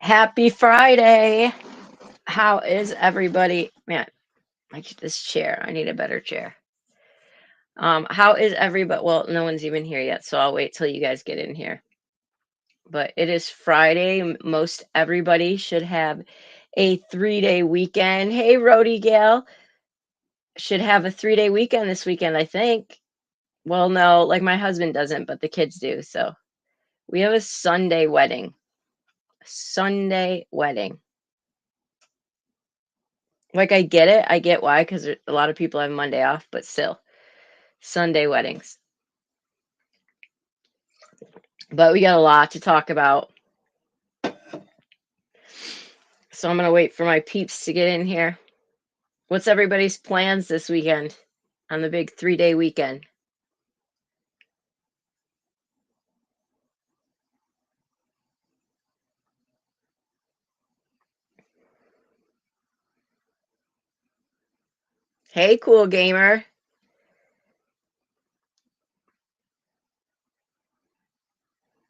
Happy Friday. How is everybody? Man, this chair. I need a better chair. How is everybody? Well, no one's even here yet, so I'll wait till you guys get in here. But it is Friday. Most everybody should have a 3-day weekend. Hey, Rody Gal should have a 3-day weekend this weekend, I think. Well, no, like my husband doesn't, but the kids do. So we have a Sunday wedding. Sunday wedding. Like, I get it. I get why, because a lot of people have Monday off, but still, Sunday weddings. But we got a lot to talk about. So I'm going to wait for my peeps to get in here. What's everybody's plans this weekend on the big 3-day weekend? Hey, cool gamer.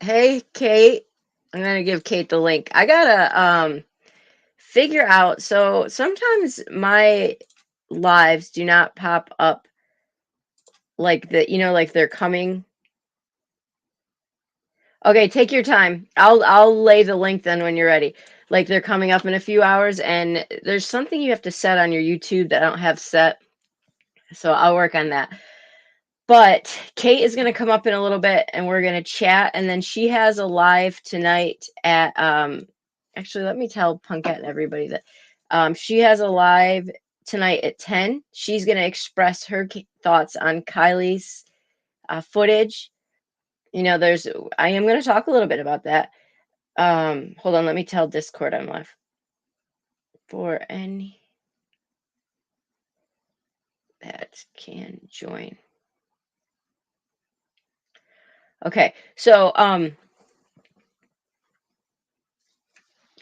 Hey, Kate. I'm going to give Kate the link. I got to figure out. So sometimes my lives do not pop up like like they're coming. Okay, take your time. I'll lay the link then when you're ready. Like, they're coming up in a few hours, and there's something you have to set on your YouTube that I don't have set. So I'll work on that. But Kate is going to come up in a little bit and we're going to chat, and then she has a live tonight at actually, let me tell Punkette and everybody that she has a live tonight at 10. She's going to express her thoughts on Kylie's footage. I am going to talk a little bit about that. Hold on, let me tell Discord I'm live. For any that can join. Okay, so I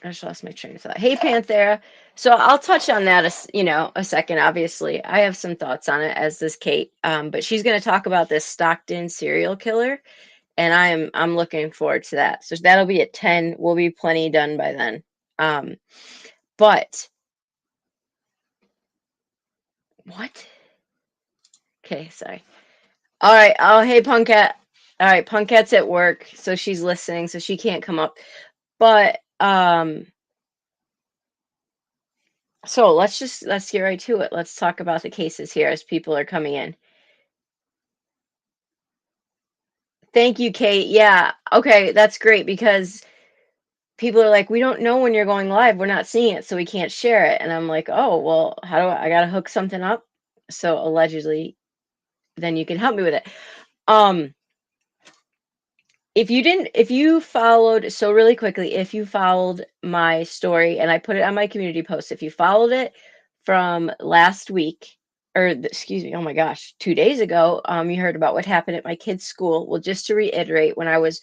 just lost my train of thought. Hey, Panthera. So I'll touch on that a second. Obviously, I have some thoughts on it, as does Kate. But she's going to talk about this Stockton serial killer, and I'm looking forward to that. So that'll be at 10. We'll be plenty done by then. But what? Okay, sorry. All right. Oh, hey, Punkette. All right, Punkette's at work, so she's listening, so she can't come up. But so let's get right to it. Let's talk about the cases here as people are coming in. Thank you, Kate. Yeah. Okay, that's great, because people are like, we don't know when you're going live. We're not seeing it, so we can't share it. And I'm like, oh, well, how do I gotta hook something up? So allegedly, then you can help me with it. If you followed, so really quickly, if you followed my story, and I put it on my community post, if you followed it from last week, excuse me, oh my gosh, 2 days ago, you heard about what happened at my kid's school. Well, just to reiterate, when I was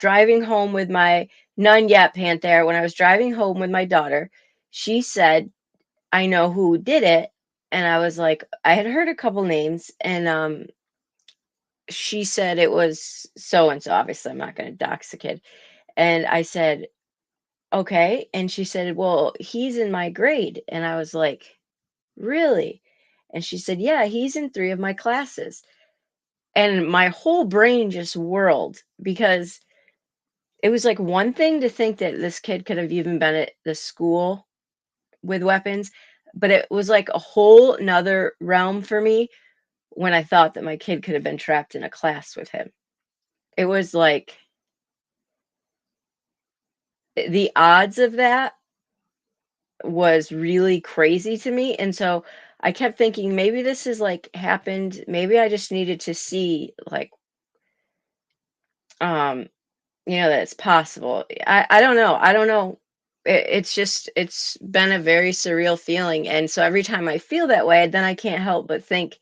driving home with my, none yet, Panther, when I was driving home with my daughter, she said, I know who did it. And I was like, I had heard a couple names, and she said it was so and so. Obviously, I'm not going to dox the kid. And I said, okay. And she said, well, he's in my grade. And I was like, really? And she said, yeah, he's in 3 of my classes. And my whole brain just whirled, because it was like one thing to think that this kid could have even been at the school with weapons, but it was like a whole nother realm for me when I thought that my kid could have been trapped in a class with him. It was like the odds of that was really crazy to me. And so I kept thinking, maybe this has like happened. Maybe I just needed to see, like, um, that it's possible. I don't know. I don't know. It's been a very surreal feeling. And so every time I feel that way, then I can't help but think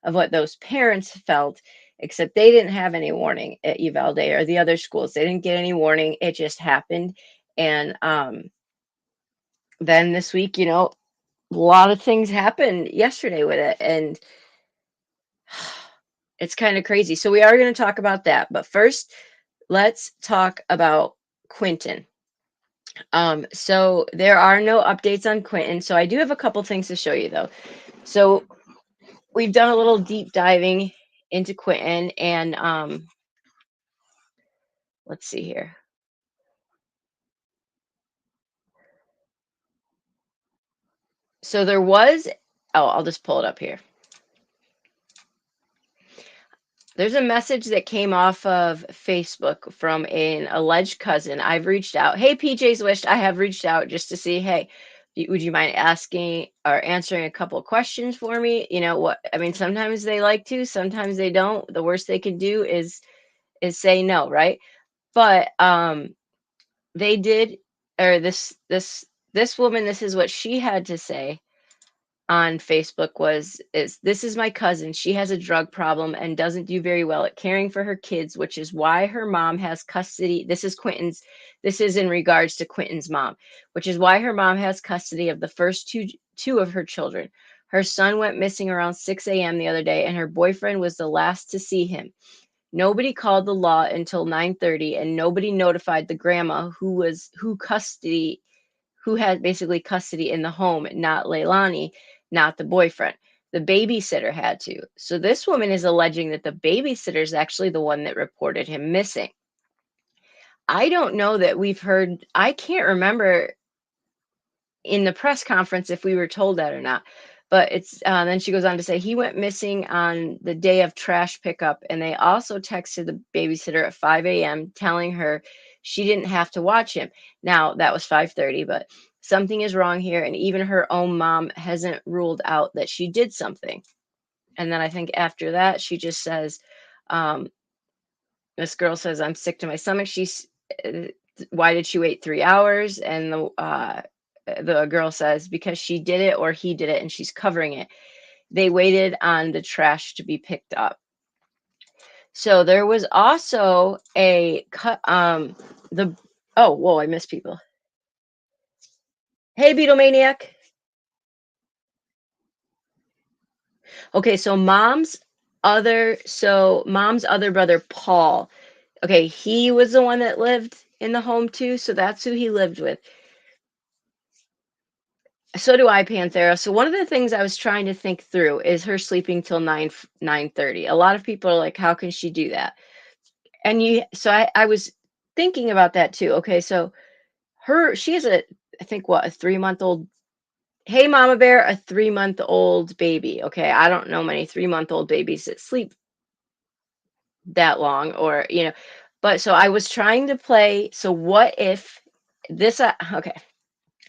of what those parents felt, except they didn't have any warning at Uvalde or the other schools. They didn't get any warning. It just happened. And then this week, a lot of things happened yesterday with it, and it's kind of crazy. So we are going to talk about that. But first, let's talk about Quinton. So there are no updates on Quinton. So I do have a couple things to show you though. So we've done a little deep diving into Quinton, and let's see here. So there was, oh, I'll just pull it up here. There's a message that came off of Facebook from an alleged cousin. I've reached out. Hey, PJ's Wished. I have reached out just to see, hey, would you mind asking or answering a couple of questions for me? You know what? I mean, sometimes they like to, sometimes they don't. The worst they can do is say no, right? But they did, or this woman, this is what she had to say on Facebook is this is my cousin. She has a drug problem and doesn't do very well at caring for her kids, which is why her mom has custody. This is in regards to Quinton's mom, which is why her mom has custody of the first two of her children. Her son went missing around 6 a.m. the other day, and her boyfriend was the last to see him. Nobody called the law until 9:30, and nobody notified the grandma who had basically custody in the home, not Leilani, not the boyfriend. The babysitter had to. So this woman is alleging that the babysitter is actually the one that reported him missing. I don't know that we've heard, I can't remember in the press conference if we were told that or not. But it's then she goes on to say he went missing on the day of trash pickup, and they also texted the babysitter at 5 a.m. telling her she didn't have to watch him. Now that was 5:30, but something is wrong here, and even her own mom hasn't ruled out that she did something. And then I think after that she just says, um, this girl says, "I'm sick to my stomach." Uh, why did she wait 3 hours? And the girl says, because she did it or he did it and she's covering it. They waited on the trash to be picked up. So there was also a cut. The oh whoa, I miss people. Hey, Beatlemaniac. Okay, mom's other brother Paul. Okay, he was the one that lived in the home too, so that's who he lived with. So do I, Panthera. So one of the things I was trying to think through is her sleeping till 9:30. A lot of people are like, how can she do that? And I was thinking about that too. Okay, so she has I think what, a 3 month old. Hey, Mama Bear, a 3 month old baby. Okay, I don't know many 3 month old babies that sleep that long, or but so I was trying to play. So what if this? Okay,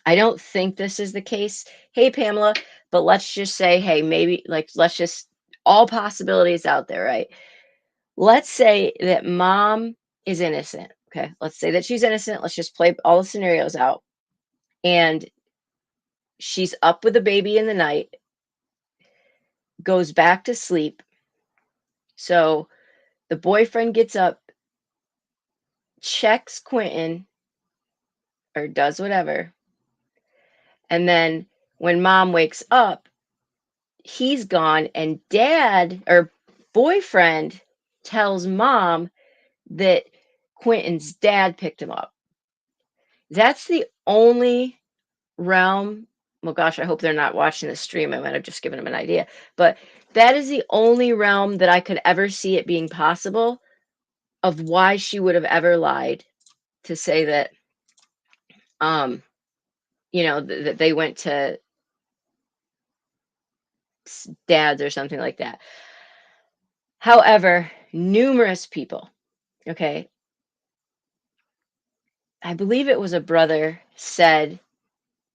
I don't think this is the case. Hey, Pamela, but let's just say, hey, maybe, like, let's just, all possibilities out there, right? Let's say that mom is innocent. Okay. Let's say that she's innocent. Let's just play all the scenarios out. And she's up with the baby in the night, goes back to sleep. So the boyfriend gets up, checks Quinton, or does whatever. And then when mom wakes up, he's gone, and dad or boyfriend tells mom that Quentin's dad picked him up. That's the only realm. Well, gosh, I hope they're not watching the stream. I might have just given them an idea. But that is the only realm that I could ever see it being possible of why she would have ever lied to say that, um, that they went to dad's or something like that. However, numerous people, okay, I believe it was a brother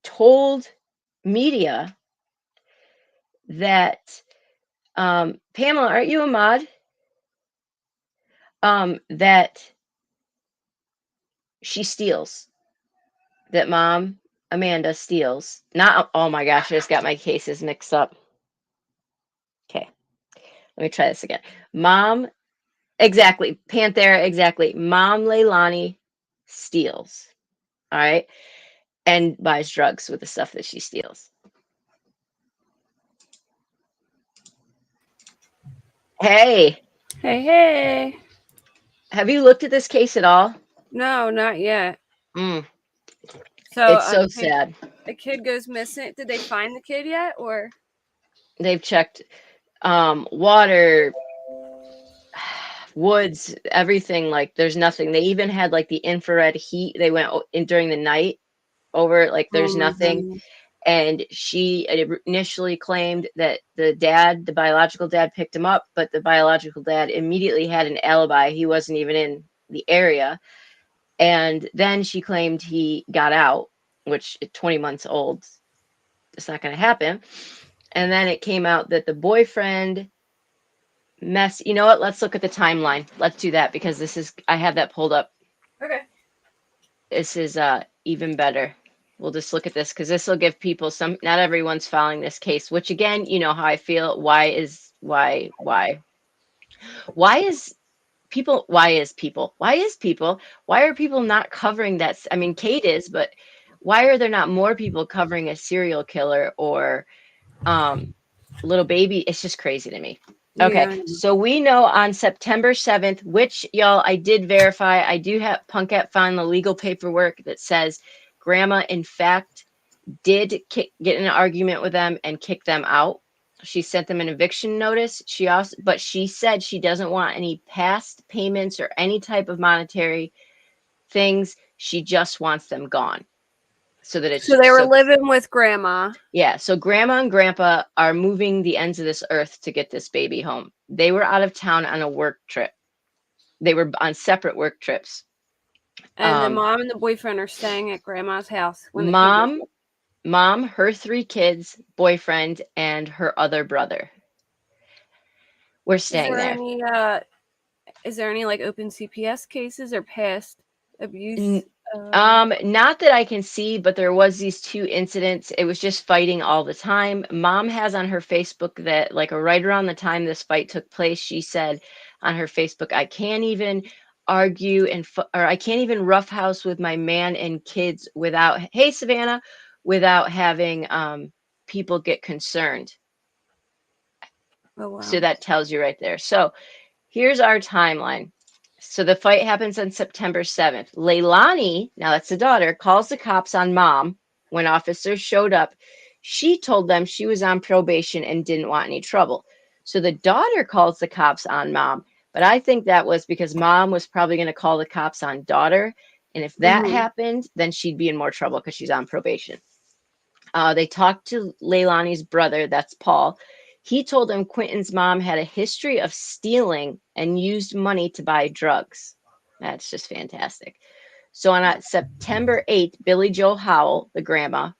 told media that, Pamela, aren't you a mod? That she steals, that mom, Amanda, steals. Not, oh my gosh, I just got my cases mixed up. Okay, let me try this again. Mom, exactly. Panthera, exactly. Mom Leilani steals. All right. And buys drugs with the stuff that she steals. Hey, Hey, hey. have you looked at this case at all? No, not yet. Mm. So It's so sad. a kid goes missing. Did they find the kid yet, or? They've checked water, woods, everything. Like there's nothing. They even had like the infrared heat. They went in during the night over, like Oh there's my nothing. goodness. And she initially claimed that the biological dad, picked him up, but the biological dad immediately had an alibi. He wasn't even in the area. And then she claimed he got out, which at 20 months old, it's not going to happen. And then it came out that the boyfriend you know what? Let's look at the timeline. Let's do that because I have that pulled up. Okay. This is even better. We'll just look at this because this will give people some. Not everyone's following this case, which again, you know how I feel. Why is people? Why are people not covering that? I mean, Kate is, but why are there not more people covering a serial killer or little baby? It's just crazy to me. Okay, Yeah. so we know on September 7th, which y'all, I did verify. I do have Punkette found the legal paperwork that says grandma, in fact, did get in an argument with them and kick them out. She sent them an eviction notice. But she said she doesn't want any past payments or any type of monetary things. She just wants them gone. So that it's So they were so living with grandma. yeah, so grandma and grandpa are moving the ends of this earth to get this baby home. They were out of town on a work trip. They were on separate work trips. And the mom and the boyfriend are staying at grandma's house when the kid gets Mom, her 3 kids, boyfriend, and her other brother were Is staying there there. any like open CPS cases or past abuse? Not that I can see, but there was these 2 incidents. It was just fighting all the time. Mom has on her Facebook that like right around the time this fight took place, she said on her Facebook, I can't even argue or I can't even roughhouse with my man and kids without, hey Savannah, without having people get concerned. Oh wow. So that tells you right there. So here's our timeline. So the fight happens on September 7th. Leilani, now that's the daughter, calls the cops on mom when officers showed up. She told them she was on probation and didn't want any trouble. So the daughter calls the cops on mom. But I think that was because mom was probably going to call the cops on daughter. And if that Mm-hmm. happened, then she'd be in more trouble because she's on probation. They talked to Leilani's brother, that's Paul. He told them Quinton's mom had a history of stealing and used money to buy drugs. That's just fantastic. So on September 8th, Billy Joe Howell, the grandma,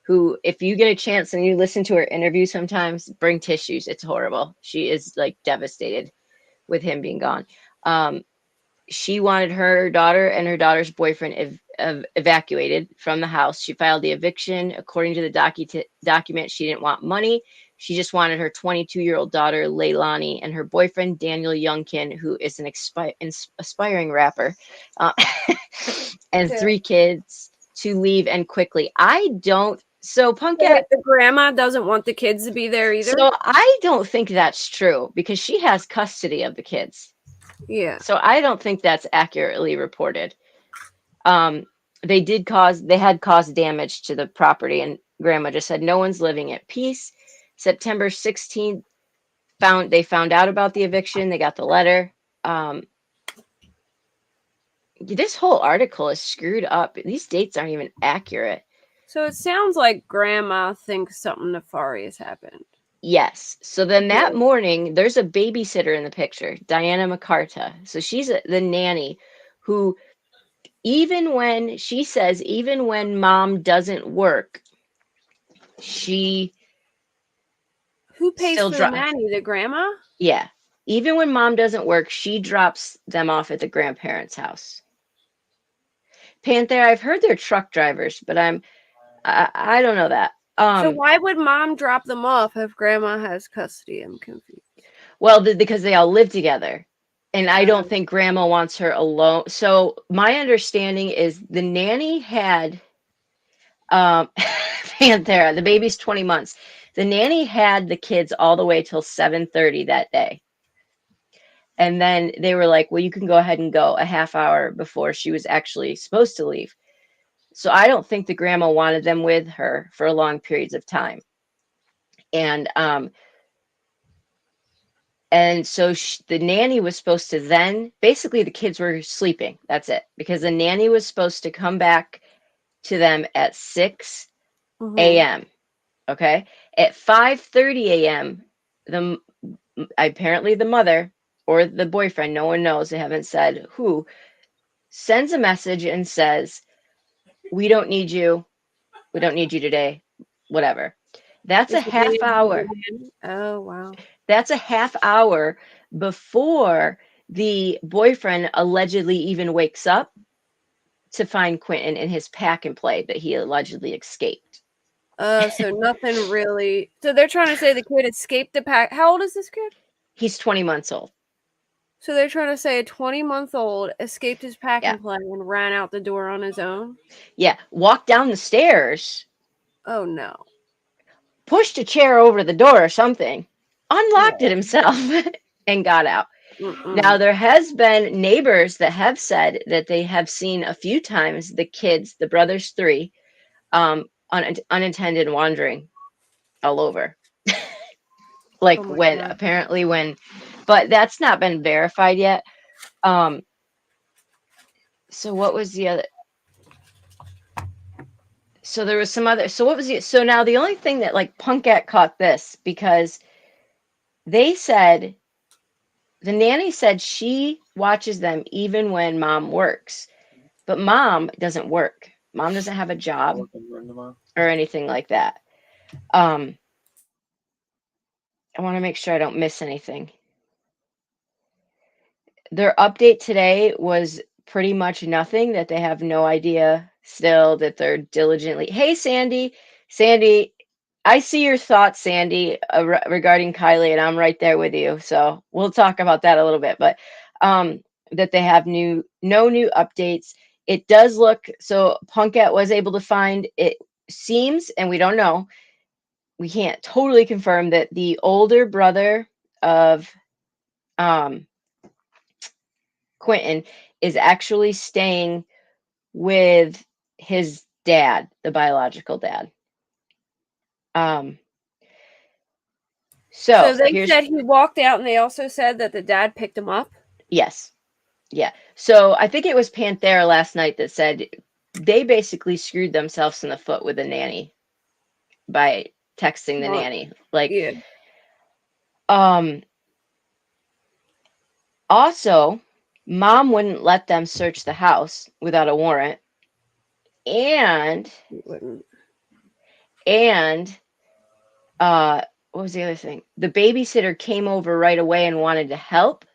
who, if you get a chance and you listen to her interview sometimes, bring tissues. It's horrible. She is like devastated with him being gone. She wanted her daughter and her daughter's boyfriend evacuated from the house. She filed the eviction. According to the document, she didn't want money. She just wanted her 22-year-old daughter, Leilani, and her boyfriend, Daniel Youngkin, who is an aspiring rapper, and Yeah. 3 kids to leave and quickly. So Punkette, Wait, the grandma doesn't want the kids to be there either? so I don't think that's true because she has custody of the kids. Yeah. So I don't think that's accurately reported. Um, they had caused damage to the property, and grandma just said no one's living at peace. September 16th, they found out about the eviction. They got the letter. This whole article is screwed up. These dates aren't even accurate. So it sounds like grandma thinks something nefarious happened. Yes. So then Yeah. that morning, there's a babysitter in the picture, Diana McCarta. So she's the nanny who, even when mom doesn't work, she Who pays still for the nanny? The grandma? yeah. Even when mom doesn't work, she drops them off at the grandparents' house. Panther, I've heard they're truck drivers, but I don't know that. So why would mom drop them off if grandma has custody? I'm confused. Well, because they all live together. And I don't Um, think grandma wants her alone. So my understanding is the nanny had Panthera, the baby's 20 months. The nanny had the kids all the way till 7:30 that day. And then they were like, well, you can go ahead and go a half hour before she was actually supposed to leave. So I don't think the grandma wanted them with her for long periods of time. And so the nanny was supposed to then, basically the kids were sleeping. That's it. Because the nanny was supposed to come back to them at 6 Mm-hmm. a.m. Okay. At 5:30 a.m., the apparently the mother or the boyfriend, no one knows, they haven't said who, sends a message and says, "We don't need you. We don't need you today. Whatever." That's a This is the half hour. Oh wow. That's a half hour before the boyfriend allegedly even wakes up to find Quinton in his pack and play that he allegedly escaped. So nothing really. So they're trying to say the kid escaped the pack. How old is this kid? He's 20 months old. So they're trying to say a 20-month-old escaped his pack Yeah. and play and ran out the door on his own. Yeah. Walked down the stairs, Oh no. pushed a chair over the door or something, unlocked it No. himself, and got out. Now, Mm-mm. there has been neighbors that have said that they have seen a few times the kids, the brothers three, unintended wandering all over. Oh Like my when god. apparently when, but that's not been verified yet. Um, so what was the other? So there was some other. So what was the? So now the only thing that like Punkat caught this because they said the nanny said she watches them even when mom works, but mom doesn't work. Mom doesn't have a job or anything like that. Um, I want to make sure I don't miss anything. Their update today was pretty much nothing, that they have no idea still, that they're diligently. Hey, Sandy. Sandy, I see your thoughts, Sandy, regarding Kylie, and I'm right there with you. So we'll talk about that a little bit, but that they have no new updates. It does look so. Punkat was able to find it. Seems, and we don't know, we can't totally confirm that the older brother of um, Quinton is actually staying with his dad, the biological dad. Um, So so they here's said he walked out, and they also said that the dad picked him up. yes, yeah. So I think it was Panthera last night that said they basically screwed themselves in the foot with the nanny by texting the Well, nanny. Like, yeah. um, also, mom wouldn't let them search the house without a warrant, and He wouldn't. and what was the other thing? The babysitter came over right away and wanted to help,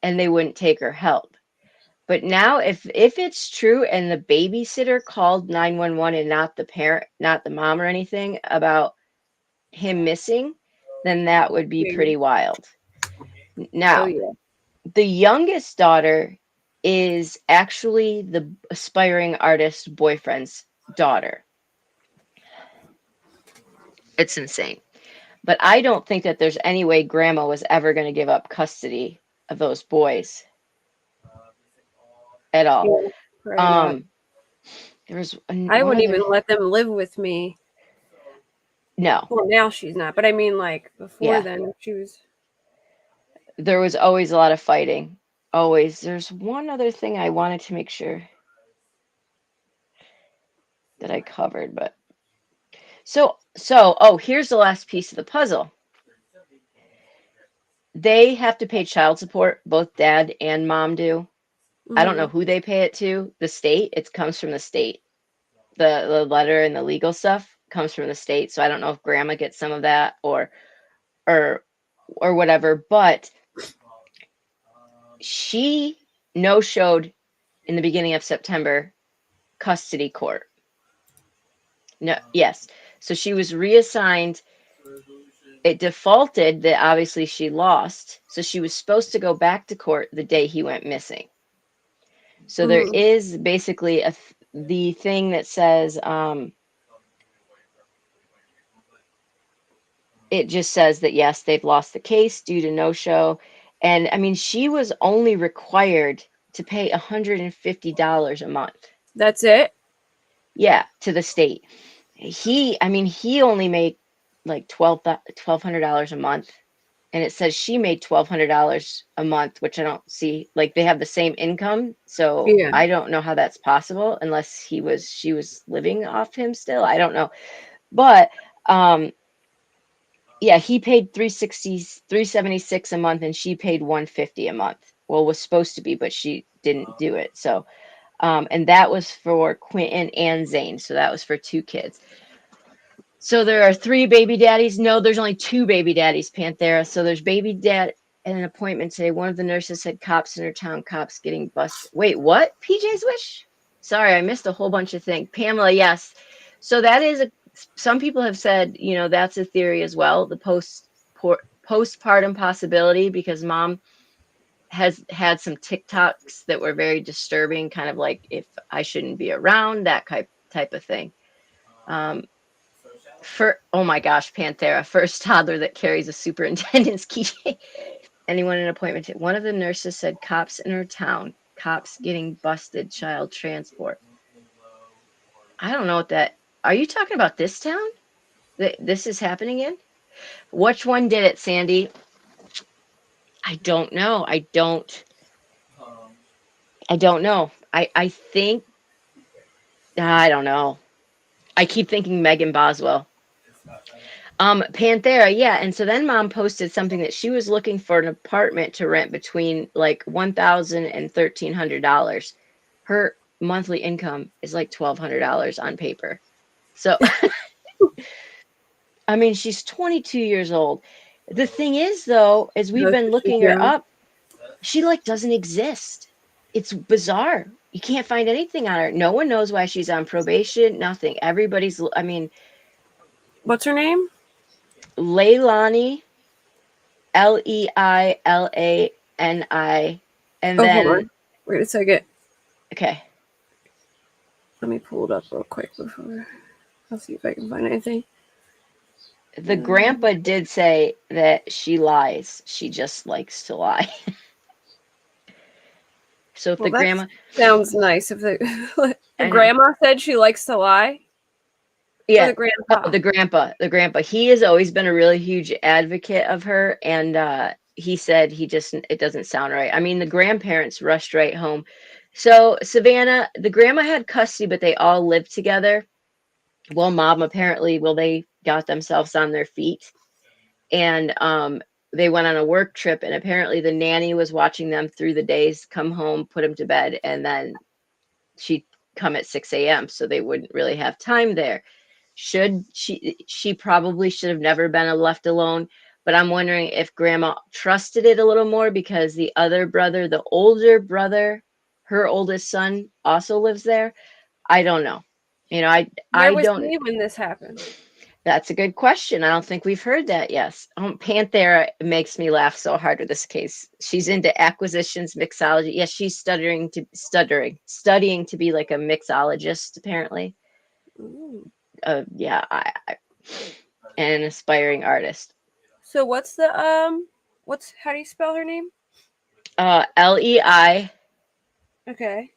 and they wouldn't take her help. But now, if it's true and the babysitter called 911 and not the parent, not the mom or anything about him missing, then that would be pretty Maybe. wild. Oh Now, yeah. the youngest daughter is actually the aspiring artist boyfriend's daughter. It's insane. But I don't think that there's any way grandma was ever going to give up custody of those boys at all. Yeah. Probably not. Um, there was I one wouldn't other. even let them live with me. No, Well, now she's not, but I mean, like before yeah, then, if she was. there was always a lot of fighting. Always. There's one other thing I wanted to make sure that I covered, but oh, here's the last piece of the puzzle. They have to pay child support, both dad and mom do. I don't know Mm-hmm. who they pay it to. The state. It comes from the state. The letter and the legal stuff comes from the state. So I don't know if grandma gets some of that or or whatever, but she no showed in the beginning of September custody court. No, yes. So she was reassigned. It defaulted that obviously she lost. So she was supposed to go back to court the day he went missing. So there Mm-hmm. is basically the thing that says it just says that yes, they've lost the case due to no show. And I mean, she was only required to pay $150 a month. That's it. Yeah, to the state. He only made like $1,200 a month, and it says she made $1,200 a month, which I don't see. Like they have the same income, so Yeah. I don't know how that's possible unless she was living off him still. I don't know, but um, yeah, he paid 376 a month, and she paid 150 a month. Well, was supposed to be, but she didn't do it. So, and that was for Quentin and Zane. So that was for two kids. So there are three baby daddies. No, there's only two baby daddies, Panthera. So there's baby dad at an appointment today. One of the nurses said cops in her town, cops getting busted. Wait, what? PJ's wish? Sorry, I missed a whole bunch of things. Pamela, yes. So that is some people have said, that's a theory as well, the postpartum possibility, because mom has had some TikToks that were very disturbing, kind of like if I shouldn't be around, that type of thing. For oh my gosh, Panthera, first toddler that carries a superintendent's keychain. Anyone in an appointment? One of the nurses said cops in her town, cops getting busted, child transport. I don't know what that. Are you talking about this town that this is happening in? Which one did it, Sandy? I don't know. I don't know. I think I don't know. I keep thinking Megan Boswell. Panthera, yeah. And so then mom posted something that she was looking for an apartment to rent between like $1,000 and $1,300. Her monthly income is like $1,200 on paper. So, she's 22 years old. The thing is, though, as we've That's been what she's looking her doing. up, she like doesn't exist. It's bizarre. You can't find anything on her. No one knows why she's on probation. Nothing. What's her name? Leilani, Leilani, and Oh, hold then on. Wait a second. okay, Let me pull it up real quick before. I'll see if I can find anything. the grandpa did say that she lies. She just likes to lie. So if Well, the that grandma, sounds nice. If the I know, grandma said she likes to lie, or yeah, the grandpa. the grandpa, he has always been a really huge advocate of her, and he said it doesn't sound right. The grandparents rushed right home. So Savannah, the grandma had custody, but they all lived together. Well, mom apparently, they got themselves on their feet, and they went on a work trip, and apparently the nanny was watching them through the days, come home, put them to bed, and then she'd come at 6 a.m. so they wouldn't really have time there. She probably should have never been left alone, but I'm wondering if grandma trusted it a little more because the other brother, the older brother, her oldest son, also lives there. I don't know. Where I was don't. he when this happened? That's a good question. I don't think we've heard that. Yes. Panthera makes me laugh so hard with this case. She's into acquisitions, mixology. Yes, she's studying to be like a mixologist, apparently. Ooh. Yeah, and an aspiring artist. So what's how do you spell her name? Leilani, Okay.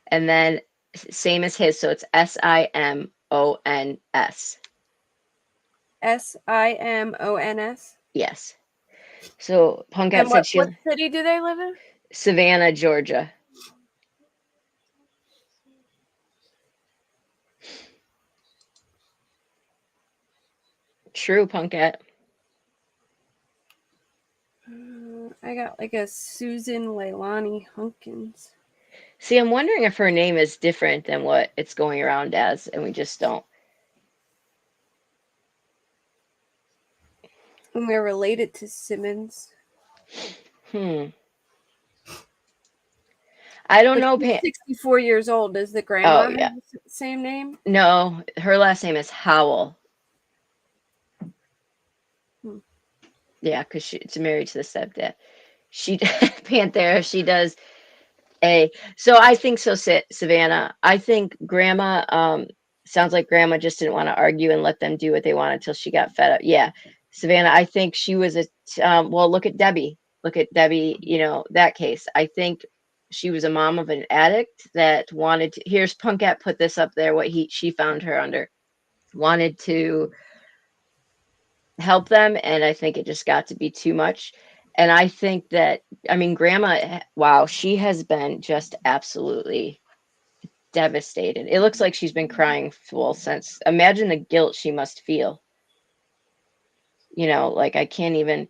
and then same as his, so it's Simons. Simons. Yes. So Punkette And said what city do they live in? Savannah, Georgia. True, Punkette. I got like a Susan Leilani Hunkins. See, I'm wondering if her name is different than what it's going around as, and we just don't. And they're related to Simmons. Hmm. I don't But know. she's 64 years old. Does the Oh grandma have yeah. the same name? No, her last name is Howell. Hmm. Yeah, because she's married to the stepdad. She Panthera. She does a. So I think so, Savannah. I think Grandma. Sounds like Grandma just didn't want to argue and let them do what they wanted until she got fed up. Yeah, Savannah. I think she was a. Well, look at Debbie. Look at Debbie. That case. I think She was a mom of an addict that wanted to, here's Punkette put this up there, what she found her under. Wanted to help them, and I think it just got to be too much. And I think that, I mean, grandma, wow, she has been just absolutely devastated. It looks like she's been crying full since. Imagine the guilt she must feel. Like I can't even.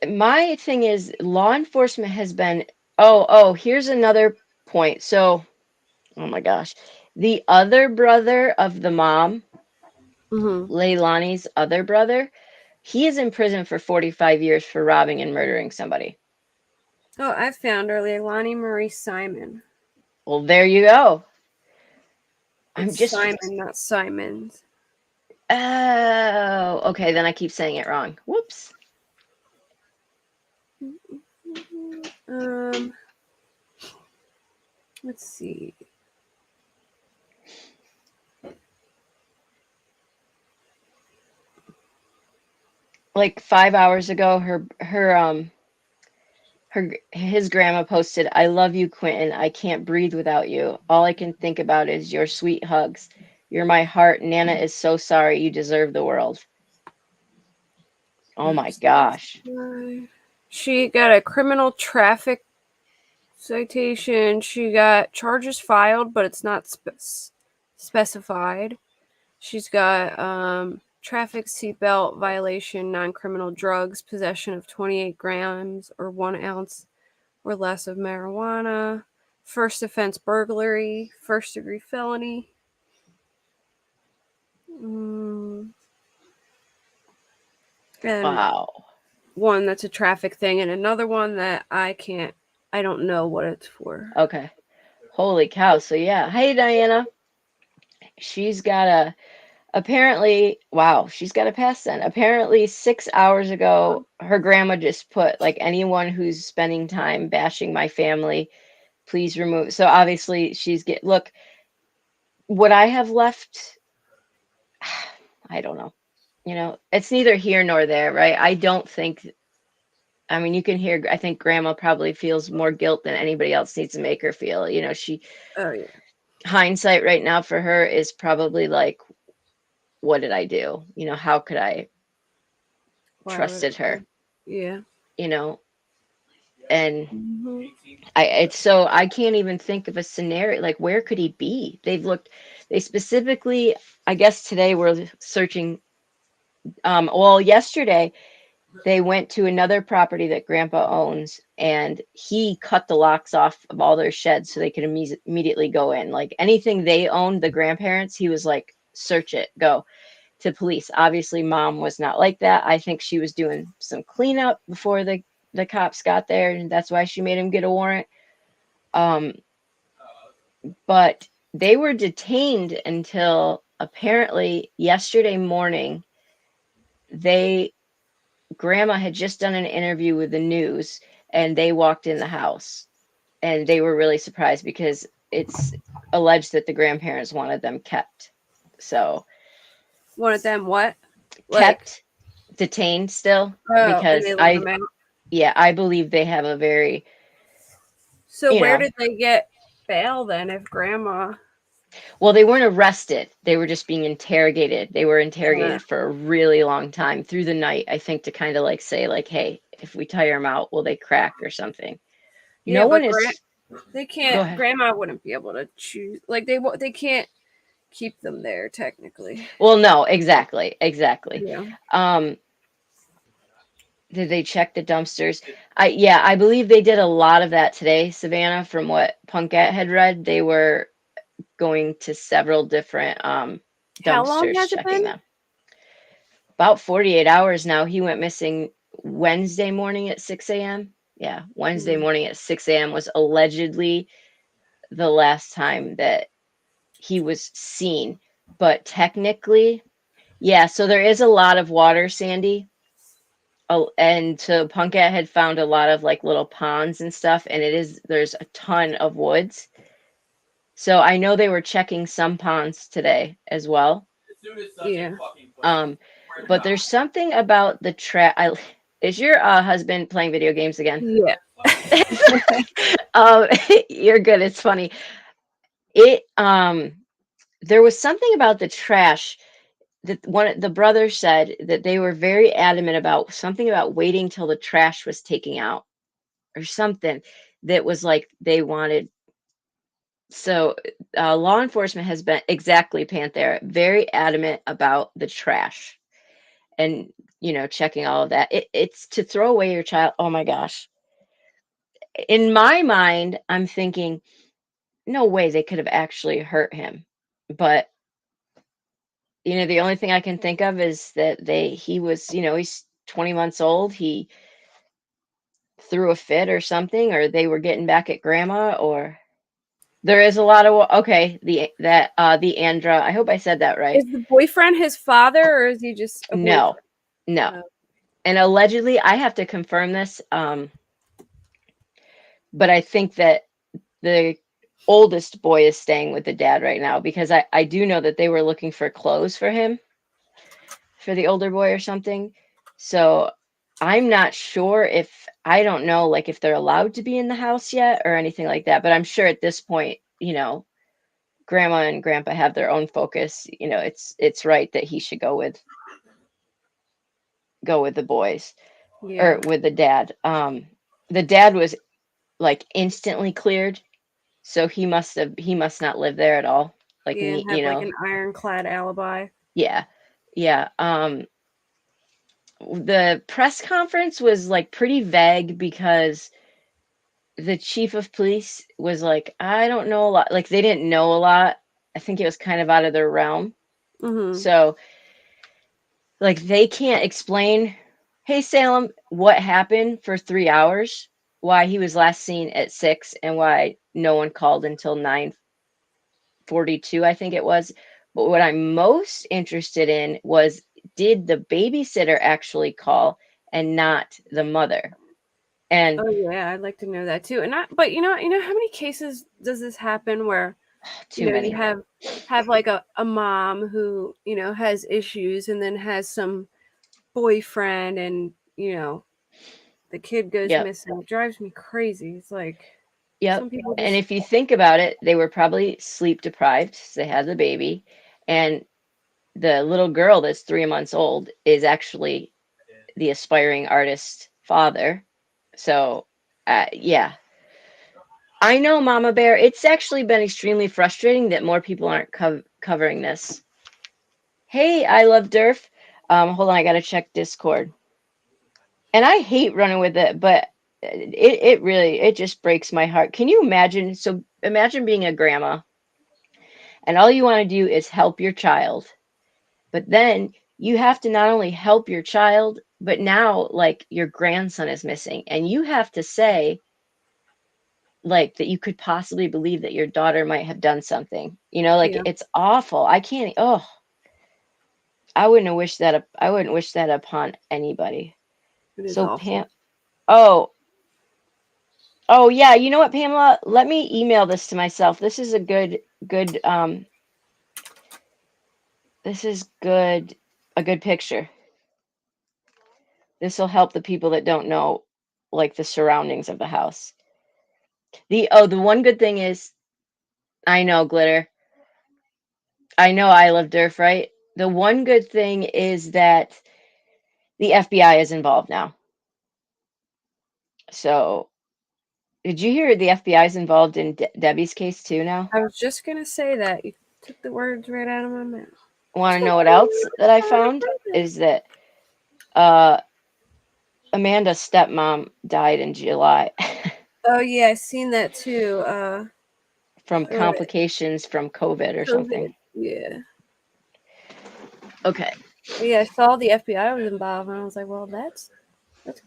My thing is, law enforcement has been. Oh, here's another point. So, oh my gosh, the other brother of the mom, Mm-hmm. Leilani's other brother, he is in prison for 45 years for robbing and murdering somebody. Oh, I found her, Leilani Marie Simon. Well, there you go. I'm It's just. Simon, not Simons. Oh, okay. Then I keep saying it wrong. Whoops. Um, let's see. Like 5 hours ago, his grandma posted, "I love you, Quinton. I can't breathe without you. All I can think about is your sweet hugs. You're my heart. Nana is so sorry. You deserve the world." Oh my gosh. She got a criminal traffic citation. She got charges filed, but it's not specified. She's got traffic seatbelt violation, non-criminal drugs, possession of 28 grams or 1 ounce or less of marijuana, first offense burglary, first degree felony. And Wow. one that's a traffic thing, and another one that I don't know what it's for. Okay. Holy cow. So yeah. Hey, Diana. She's got a Apparently, wow, she's got a pass then. Apparently, 6 hours ago, her grandma just put, like, anyone who's spending time bashing my family, please remove. So obviously, look, what I have left, I don't know. It's neither here nor there, right? I don't think, I mean, you can hear, I think grandma probably feels more guilt than anybody else needs to make her feel. Oh yeah. Hindsight right now for her is probably like, what did I do? How could I Why would trusted her? yeah. you know and Mm-hmm. I can't even think of a scenario, like, where could he be? They specifically, I guess today we're searching, well, yesterday they went to another property that grandpa owns, and he cut the locks off of all their sheds so they could immediately go in, like anything they owned, the grandparents, he was like, search it, go to police. Obviously, mom was not like that. I think she was doing some cleanup before the cops got there, and that's why she made him get a warrant. Um, but they were detained until apparently yesterday morning. They Grandma had just done an interview with the news, and they walked in the house, and they were really surprised because it's alleged that the grandparents wanted them kept. So One of them what? Like kept detained still, oh, and because they let them out. I believe they have a very, So you where know, did they get bail then if grandma well, they weren't arrested. They were just being interrogated. They were interrogated for a really long time through the night, I think, to kind of like say, like, hey, if we tire them out, will they crack or something? yeah, No but one is. they Go can't ahead. grandma wouldn't be able to choose like they can't keep them there technically. Well, no, exactly. Exactly. Yeah. Um, did they check the dumpsters? I believe they did a lot of that today, Savannah, from what Punkette had read. They were going to several different How long dumpsters, has it checking been? them. About 48 hours now. He went missing Wednesday morning at 6 a.m. Yeah, Wednesday morning at 6 a.m. was allegedly the last time that he was seen. But technically, yeah, so there is a lot of water, Sandy. Oh, and so Punkette had found a lot of like little ponds and stuff, and there's a ton of woods. So I know they were checking some ponds today as well. Yeah. But there's something about Is your husband playing video games again? Yeah. um, you're good. It's funny. It there was something about the trash that one the brother said that they were very adamant about something about waiting till the trash was taken out or something that was like they wanted. So law enforcement has been exactly Panthera very adamant about the trash and checking all of that. It's to throw away your child. Oh my gosh. In my mind, I'm thinking, no way they could have actually hurt him. But the only thing I can think of is that he was, he's 20 months old. He threw a fit or something, or they were getting back at grandma, or there is a lot of okay, the Andra. I hope I said that right. Is the boyfriend his father, or is he just a No, boyfriend? no. Oh, And allegedly, I have to confirm this, but I think that the oldest boy is staying with the dad right now because I do know that they were looking for clothes for him, for the older boy or something. So I'm not sure if I don't know like if they're allowed to be in the house yet or anything like that, but I'm sure at this point, grandma and grandpa have their own focus. It's right that he should go with the boys or yeah. with the dad. The dad was like instantly cleared, so he must not live there at all. Like Yeah, and me, have like an ironclad alibi. yeah. Yeah. The press conference was like pretty vague because the chief of police was like, I don't know a lot. Like they didn't know a lot. I think it was kind of out of their realm. Mm-hmm. So like they can't explain, hey Salem, what happened for 3 hours, why he was last seen at 6 and why no one called until 9:42, I think it was. But what I'm most interested in was, did the babysitter actually call and not the mother? And Oh yeah, I'd like to know that too. But you know how many cases does this happen where too you many. have like a mom who has issues and then has some boyfriend and the kid goes Yep. missing. It drives me crazy. It's like Yep. some people And just if you think about it, they were probably sleep deprived. So they had the baby. And the little girl that's 3 months old is actually the aspiring artist father. So, yeah. I know, Mama Bear. It's actually been extremely frustrating that more people aren't covering this. Hey, I love Durf. Hold on, I gotta check Discord. And I hate running with it, but it really it just breaks my heart. Can you imagine? So imagine being a grandma, and all you want to do is help your child, but then you have to not only help your child, but now like your grandson is missing, and you have to say like that you could possibly believe that your daughter might have done something. Like yeah, it's awful. I can't. Oh, I wouldn't wish that. I wouldn't wish that upon anybody. it is So awful. Pam. Oh, oh yeah. You know what, Pamela? Let me email this to myself. This is a good. This is good. A good picture. This will help the people that don't know, like the surroundings of the house. The one good thing is, I know glitter. I know I love Durf, right? The one good thing is that the FBI is involved now. So, did you hear the FBI is involved in Debbie's case too now? I was just gonna say that you took the words right out of my mouth. Want to Took know what the else that I words out of found? my mouth. Is that uh, Amanda's stepmom died in July Oh yeah, I seen that too. from What was complications from COVID or something. COVID. Yeah. Okay. Yeah, I saw the FBI was involved, and I was like, well, that's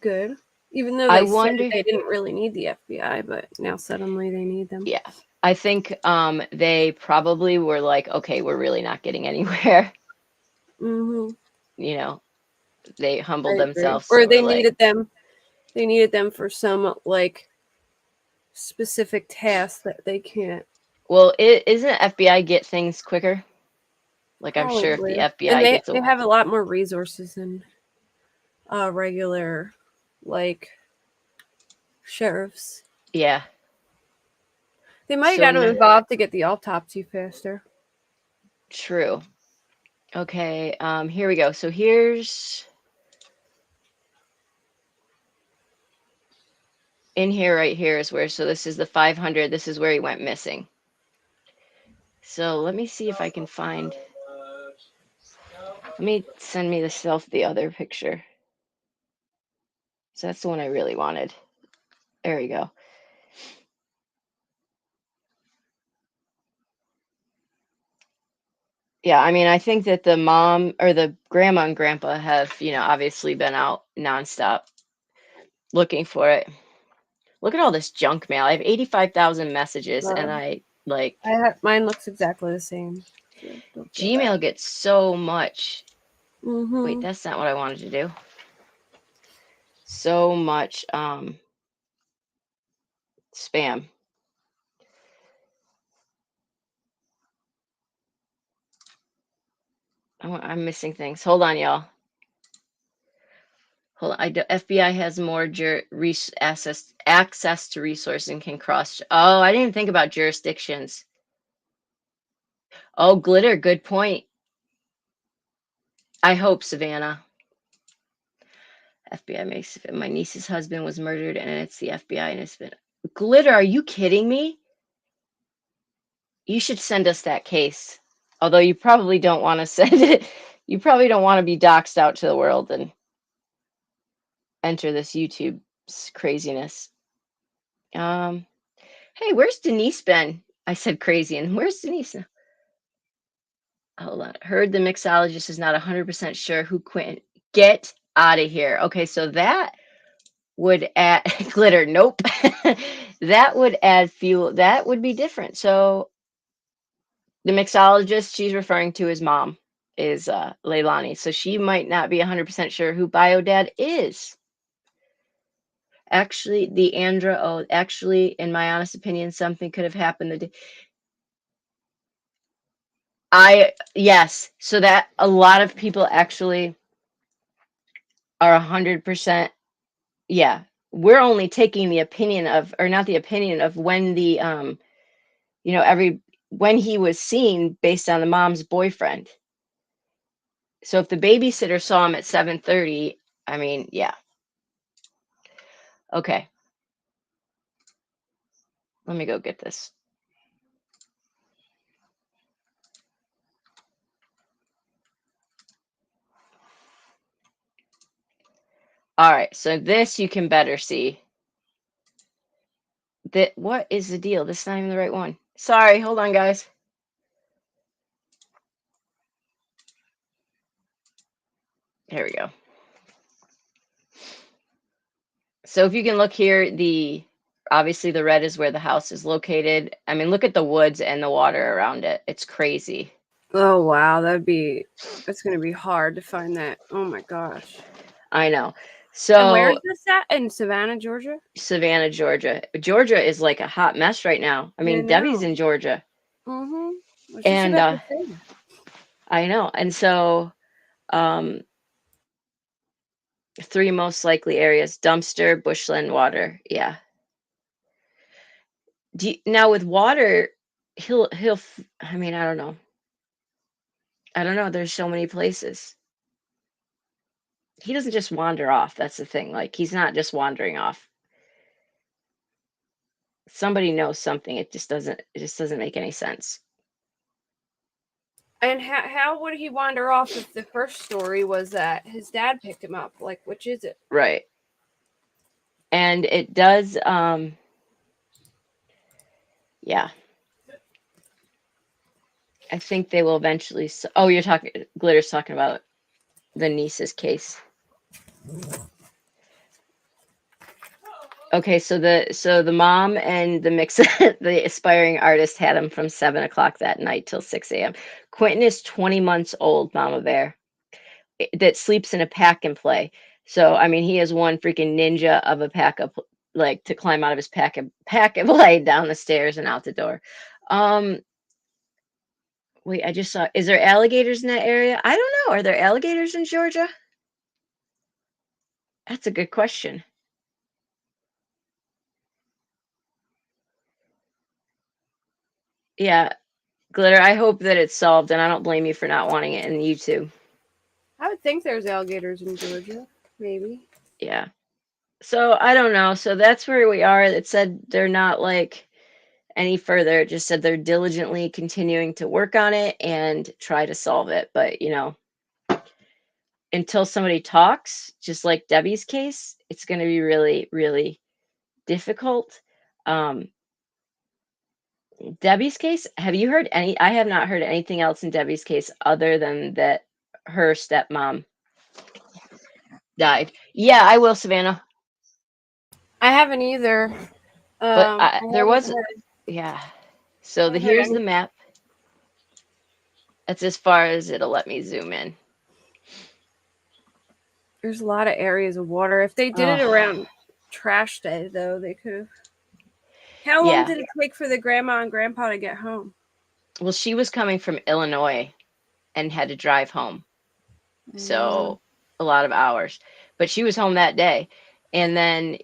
good. Even though I they said wonder. they didn't really need the FBI, but now suddenly they need them. Yeah. I think they probably were like, okay, we're really not getting anywhere. Mm-hmm. You know, they humbled I agree. themselves, Or so we're they like, needed them. They needed them for some like specific task that they can't. well, isn't FBI get things quicker? Like I'm sure if the Probably. And FBI they gets a they have a lot more resources than regular. like sheriffs. Yeah. They might So got to involve to get the autopsy faster. true. Okay, here we go. So here's in here, right here is where, so this is the 500. This is where he went missing. So let me see if I can find, let me send me the other picture. So that's the one I really wanted. There we go. Yeah, I mean, I think that the mom or the grandma and grandpa have, obviously been out nonstop looking for it. Look at all this junk mail. I have 85,000 messages and I like Mine looks exactly the same. So don't feel bad. Gmail gets so much. Wait, Mm-hmm. that's not what I wanted to do. So much spam. I'm missing things. Hold on, y'all. Hold on. FBI has more access to resources and can cross. Oh, I didn't even think about jurisdictions. Oh, glitter. Good point. I hope, Savannah. FBI makes it. My niece's husband was murdered, and it's the FBI, and it's been glitter. Are you kidding me? You should send us that case. Although you probably don't want to send it. You probably don't want to be doxxed out to the world and enter this YouTube craziness. Hey, where's Denise been? I said crazy, and where's Denise now? Hold on. Heard the mixologist is not 100% sure who Quinton. Get out of here. Okay, so that would add glitter. Nope. That would add fuel. That would be different. So the mixologist she's referring to his mom is Leilani. So she might not be 100% sure who Biodad is. Actually, actually, in my honest opinion, something could have happened the day. Yes. So that a lot of people actually are 100%. Yeah. We're only taking the opinion of, or not the opinion of when the, when he was seen based on the mom's boyfriend. So if the babysitter saw him at 7:30, I mean, yeah. Okay. Let me go get this. All right. So this you can better see. What is the deal? This is not even the right one. Sorry. Hold on, guys. Here we go. So if you can look here, obviously the red is where the house is located. I mean, look at the woods and the water around it. It's crazy. Oh wow, it's gonna be hard to find that. Oh my gosh. I know. And where is So this at? In Savannah, Georgia? Savannah, Georgia. Georgia is like a hot mess right now. I mean, Debbie's in Georgia. Mm-hmm. I was just And about to say. I know. And so um 3 most likely areas: dumpster, bushland, water. Yeah. Now with water, I mean, I don't know. I don't know. There's so many places. He doesn't just wander off. That's the thing. Like, he's not just wandering off. Somebody knows something. It just doesn't make any sense. And how would he wander off if the first story was that his dad picked him up? Like, which is it? Right. And it does yeah. I think they will eventually oh, Glitter's talking about the niece's case. Okay, so the mom and the the aspiring artist had him from 7 o'clock that night till 6 a.m. Quentin is 20 months old, Mama Bear, that sleeps in a pack and play. So I mean, he is one freaking ninja of a like to climb out of his pack and play down the stairs and out the door. Wait, I just saw. Is there alligators in that area? I don't know. Are there alligators in Georgia? That's a good question. Yeah, Glitter, I hope that it's solved, and I don't blame you for not wanting it, and you too. I would think there's alligators in Georgia. Maybe. Yeah. So I don't know. So that's where we are. It said they're not like any further. It just said they're diligently continuing to work on it and try to solve it. But, until somebody talks, just like Debbie's case, it's going to be really, really difficult. Um, Debbie's case, have you heard any? I have not heard anything else in Debbie's case other than that her stepmom died. Yeah, I will, Savannah. I haven't either. But I there haven't was, heard. yeah. I So haven't heard here's any. the map. That's as far as it'll let me zoom in. There's a lot of areas of water. If they did it Oh, around trash day, though, they could have. How long yeah. did it take for the grandma and grandpa to get home? Well, she was coming from Illinois and had to drive home. Mm. So a lot of hours. But she was home that day. And then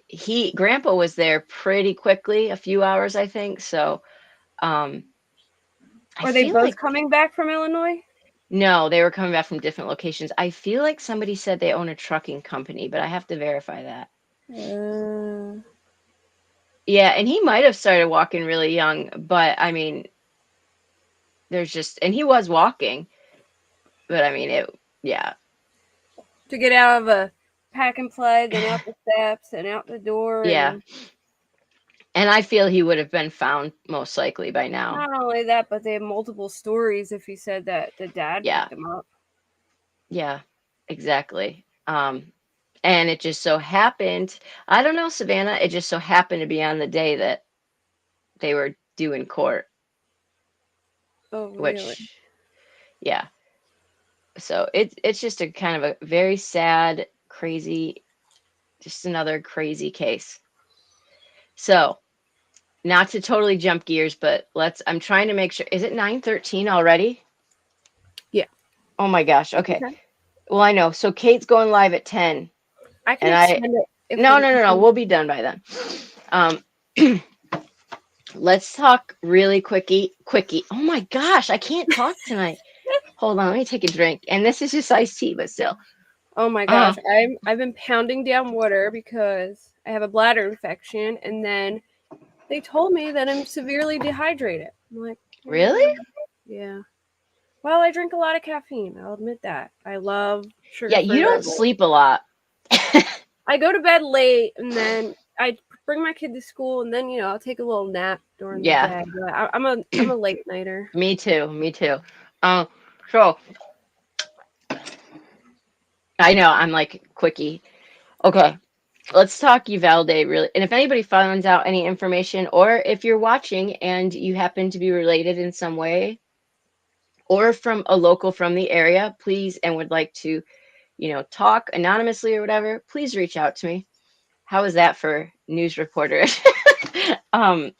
grandpa was there pretty quickly, a few hours, I think. So um I Were they feel both like coming back from Illinois? no, they were coming back from different locations. I feel like somebody said they own a trucking company, but I have to verify that. Uh, Yeah, and he might have started walking really young, but I mean, and he was walking, but I mean, yeah. to get out of a pack and play, then out the steps and out the door, Yeah. and And I feel he would have been found most likely by now. not only that, but they have multiple stories. If he said that the dad Yeah. picked him up. Yeah. Exactly. And it just so happened, I don't know, Savannah, it just so happened to be on the day that they were due in court, Oh, really? which yeah. So it's just a kind of a very sad, crazy, just another crazy case. So, not to totally jump gears, but I'm trying to make sure. Is it 9:13 already? Yeah. Oh my gosh. Okay. Okay. Well, I know. So Kate's going live at 10, I can and extend it if no, we. no, no, no. We'll be done by then. Um, let's talk really quickie. Oh my gosh, I can't talk tonight. Hold on, let me take a drink. And this is just iced tea, but still. Oh my Uh, gosh, I've been pounding down water because I have a bladder infection, and then they told me that I'm severely dehydrated. I'm like, really? yeah. Well, I drink a lot of caffeine. I'll admit that. I love Yeah, sugar-free you Red don't Bull. sleep a lot. I go to bed late, and then I bring my kid to school, and then I'll take a little nap during the Yeah, day. But I'm a late nighter. me too. Me too. Um, so I know I'm like quickie. Okay, let's talk Uvalde really. And if anybody finds out any information, or if you're watching and you happen to be related in some way, or from a local from the area, please, and would like to, talk anonymously or whatever, please reach out to me. How is that for news reporter? um,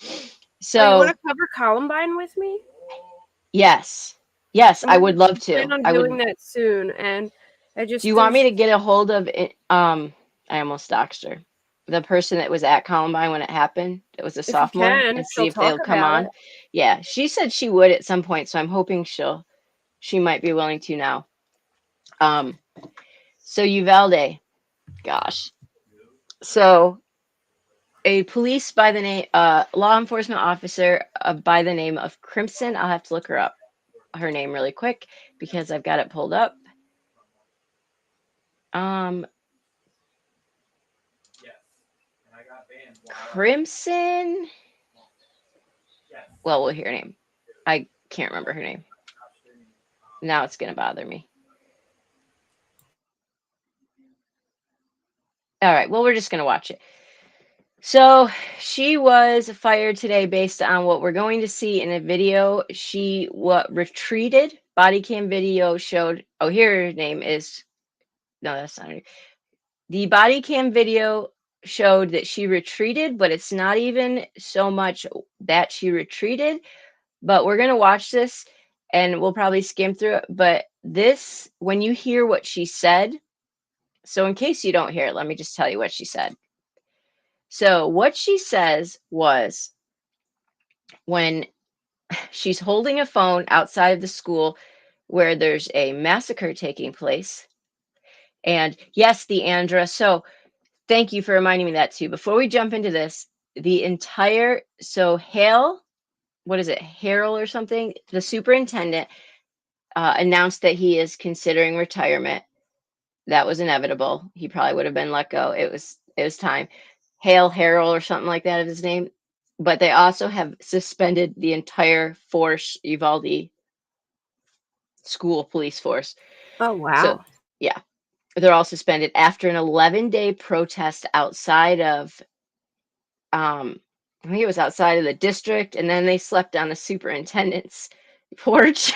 Oh, you want so to cover Columbine with me? yes, yes, I would love Plan to. on I doing would. that soon, and I Do just you want me there's to get a hold of it? I almost doxed her. The person that was at Columbine when it happened, it was a if you sophomore, can, and if see she'll if talk they'll come about it. on. Yeah, she said she would at some point, so I'm hoping she might be willing to now. Um, so Uvalde, gosh. So a law enforcement officer by the name of Crimson. I'll have to look her name really quick because I've got it pulled up. Um, Crimson. Well, we'll hear her name. I can't remember her name. Now it's gonna bother me. All right. Well, we're just gonna watch it. So she was fired today based on what we're going to see in a video. She retreated. Body cam video showed. Oh, here her name is. No, that's not her. The body cam video showed that she retreated, but it's not even so much that she retreated. But we're gonna watch this and we'll probably skim through it. But this, when you hear what she said, so in case you don't hear it, let me just tell you what she said. So what she says was when She's holding a phone outside of the school where there's a massacre taking place. And yes, Deandra. So thank you for reminding me that too. Before we jump into this, Hale, what is it, Harrell or something? The superintendent announced that he is considering retirement. That was inevitable. He probably would have been let go. It was time. Hale Harrell or something like that is his name. But they also have suspended the entire force, Uvalde school police force. Oh, So wow. yeah, they're all suspended after an 11-day protest outside of I think it was outside of the district, and then they slept on the superintendent's porch.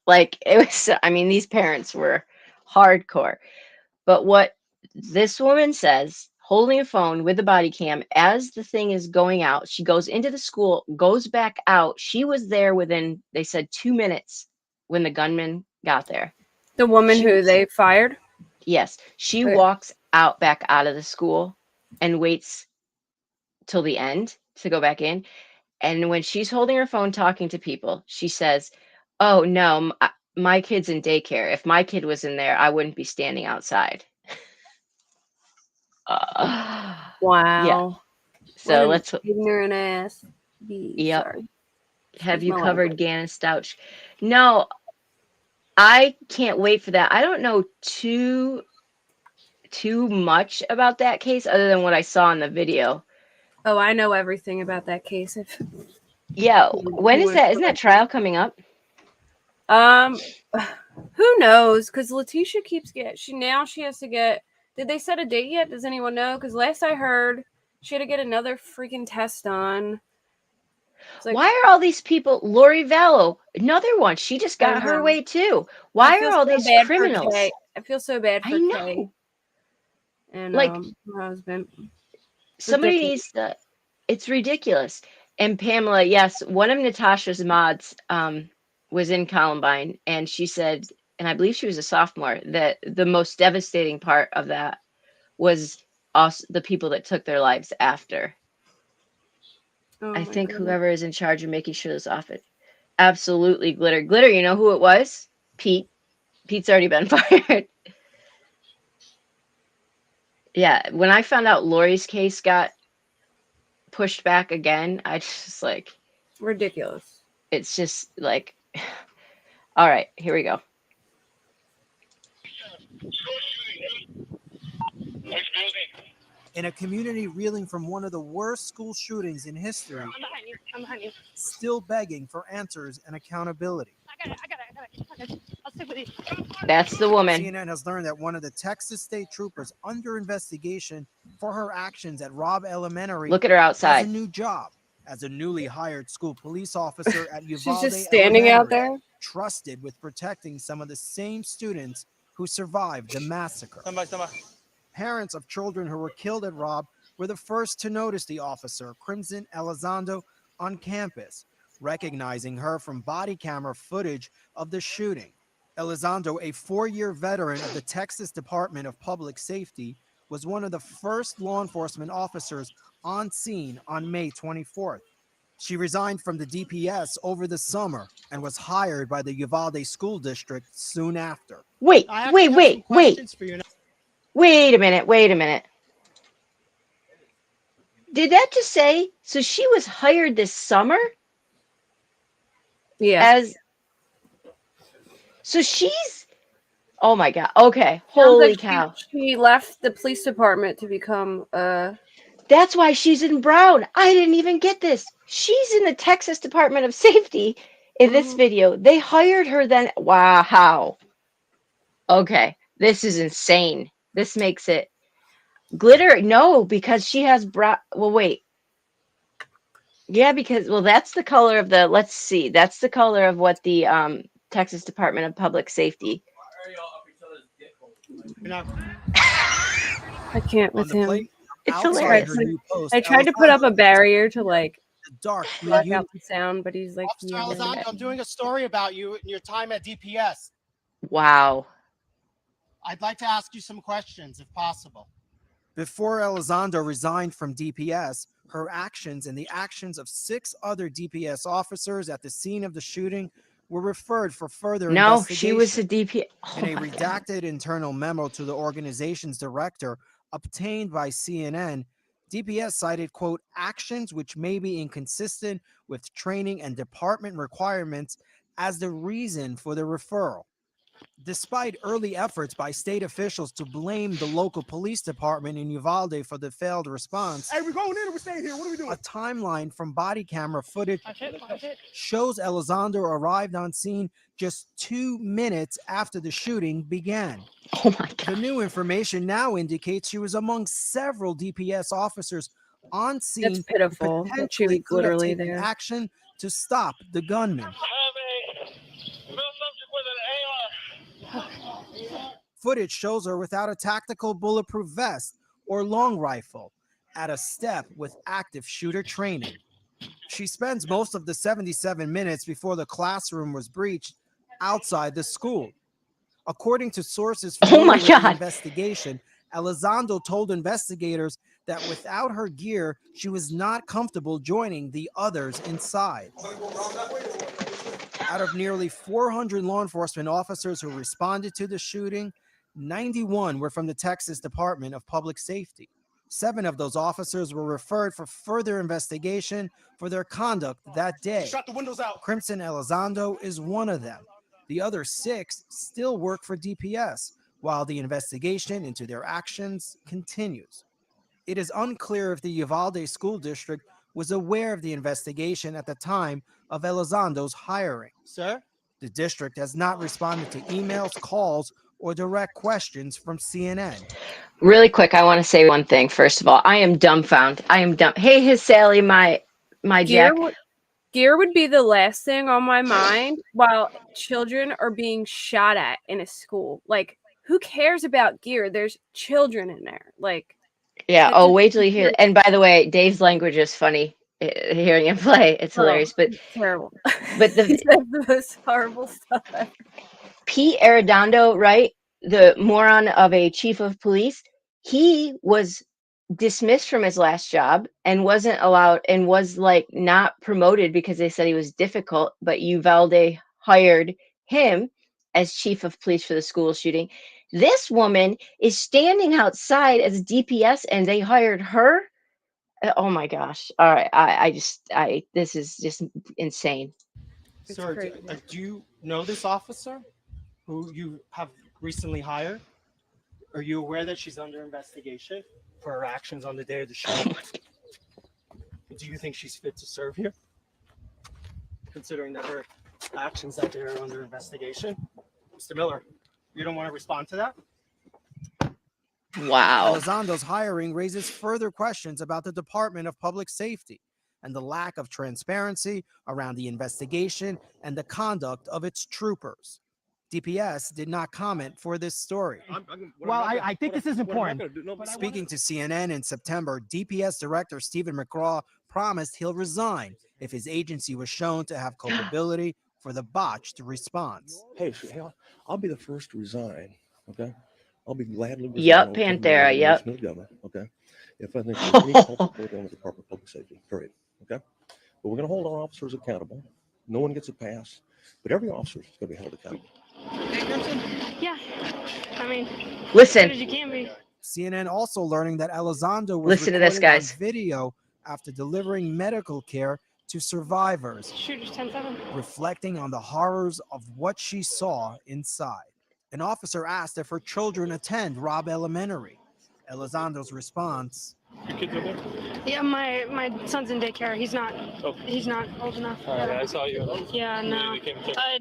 Like it was, I mean, these parents were hardcore. But what this woman says, holding a phone with the body cam as the thing is going out, she goes into the school, goes back out. She was there within, they said, 2 minutes when the gunman got there. The woman She, who they fired? yes, she Okay. walks out back out of the school and waits till the end to go back in. And when she's holding her phone talking to people, she says, "Oh no, my kid's in daycare. If my kid was in there, I wouldn't be standing outside." Uh, yeah. Wow. What So an let's. ignorant ass. Yep. Sorry. Have Excuse you my covered language. Gannon Stouch? No, I can't wait for that. I don't know too much about that case other than what I saw in the video. Oh, I know everything about that case. If Yeah. When you is want to that? know Isn't that everything. trial coming up? Um, who knows? Because Letitia keeps she has to get. Did they set a date yet? Does anyone know? Because last I heard, she had to get another freaking test done. It's like, Why are all these people? Lori Vallow, another one. She just I got her know. way too. I Why are feel all so these bad for criminals? Kay. I feel so bad I for Kay know. and Like her husband. It's somebody ridiculous. needs to. It's ridiculous. And Pamela, yes, one of Natasha's mods was in Columbine, and she said, and I believe she was a sophomore, that the most devastating part of that was us, the people that took their lives after. Oh I my think goodness. whoever is in charge of making sure this off it. Absolutely glitter. Glitter, you know who it was? Pete. Pete's already been fired. Yeah, when I found out Lori's case got pushed back again, I just like Ridiculous. it's just like all right, here we go. In a community reeling from one of the worst school shootings in history, I'm behind you. still begging for answers and accountability. I got it. I'll stick with you. That's the woman. CNN has learned that one of the Texas state troopers under investigation for her actions at Robb Elementary Look at her has a outside. new job as a newly hired school police officer at She's Uvalde just standing out Elementary, there. trusted with protecting some of the same students who survived the massacre. Parents of children who were killed at Robb were the first to notice the officer, Crimson Elizondo, on campus, recognizing her from body camera footage of the shooting. Elizondo, a 4-year veteran of the Texas Department of Public Safety, was one of the first law enforcement officers on scene on May 24th. She resigned from the DPS over the summer and was hired by the Uvalde School District soon after. Wait, wait. Wait a minute. Wait a minute. Did that just say so she was hired this summer Yeah. as so she's oh my god. Okay. Sounds Holy like cow. she left the police department to become That's why she's in Brown. I didn't even get this. She's in the Texas Department of Safety in this video. They hired her then. Wow. Okay. This is insane. This makes it glitter. No, because she has brown. Well, wait. Yeah, because well, that's the color of the. Let's see. That's the color of what the Texas Department of Public Safety. I can't with On the him. plate It's outside hilarious. her new post, I tried to put up a barrier to like the dark block blue out the sound, but he's like, Officer Elizondo, I'm doing a story about you and your time at DPS. Wow. I'd like to ask you some questions, if possible. Before Elizondo resigned from DPS, Her actions and the actions of 6 other DPS officers at the scene of the shooting were referred for further No, investigation. she was a DP. Oh In a my God. redacted internal memo to the organization's director obtained by CNN, DPS cited, quote, actions which may be inconsistent with training and department requirements as the reason for the referral. Despite early efforts by state officials to blame the local police department in Uvalde for the failed response, Hey, we're going in or we're staying here? What are we doing? a timeline from body camera footage shows Elizondo arrived on scene just 2 minutes after the shooting began. Oh my The God. new information now indicates she was among several DPS officers on scene, That's pitiful that she potentially was could have literally taken there. action to stop the gunman. Footage shows her without a tactical bulletproof vest or long rifle, at a step with active shooter training. She spends most of the 77 minutes before the classroom was breached outside the school. According to sources familiar my with the God. investigation, Elizondo told investigators that without her gear, she was not comfortable joining the others inside. Out of nearly 400 law enforcement officers who responded to the shooting, 91 were from the Texas Department of Public Safety. 7 of those officers were referred for further investigation for their conduct that day. Shut the windows out. Quinton Elizondo is one of them. The other 6 still work for DPS, while the investigation into their actions continues. It is unclear if the Uvalde School District was aware of the investigation at the time of Elizondo's hiring. Sir? The district has not responded to emails, calls, or direct questions from CNN. Really quick, I want to say one thing. First of all, I am dumbfounded. I am dumb. Hey, his Sally, my Jack. Gear would be the last thing on my mind while children are being shot at in a school. Like, who cares about gear? There's children in there. Like, Yeah. that Oh, just wait till you hear. seems And by the way, Dave's language is funny. Hearing him play, it's hilarious. But terrible. but He the says the most horrible stuff ever. Pete Arredondo, right? The moron of a chief of police. He was dismissed from his last job and wasn't allowed and was like not promoted because they said he was difficult, but Uvalde hired him as chief of police for the school shooting. This woman is standing outside as DPS and they hired her. Oh my gosh. All right. This is just insane. It's Sir, crazy. do you know this officer who you have recently hired? Are you aware that she's under investigation for her actions on the day of the shooting? Do you think she's fit to serve here? Considering that her actions that day are under investigation? Mr. Miller, you don't want to respond to that? Wow. Elizondo's hiring raises further questions about the Department of Public Safety and the lack of transparency around the investigation and the conduct of its troopers. DPS did not comment for this story. Well, I think this is important. Speaking to CNN in September, DPS Director Stephen McGraw promised he'll resign if his agency was shown to have culpability for the botched response. Hey, I'll be the first to resign. Okay, I'll be gladly resign. Yep, Panthera. Yep. Government, okay, if I think there's any culpability on the Department of Public Safety, period. Okay, but we're going to hold our officers accountable. No one gets a pass, but every officer is going to be held accountable. Yeah, I mean, Listen. as good as you can be. CNN also learning that Elizondo was Listen to this, recorded on guys. video after delivering medical care to survivors, Shooters 10-7. reflecting on the horrors of what she saw inside. An officer asked if her children attend Robb Elementary. Elizondo's response: Your kids are there? Yeah, my son's in daycare. He's not old enough. All right, I saw you. Yeah, no.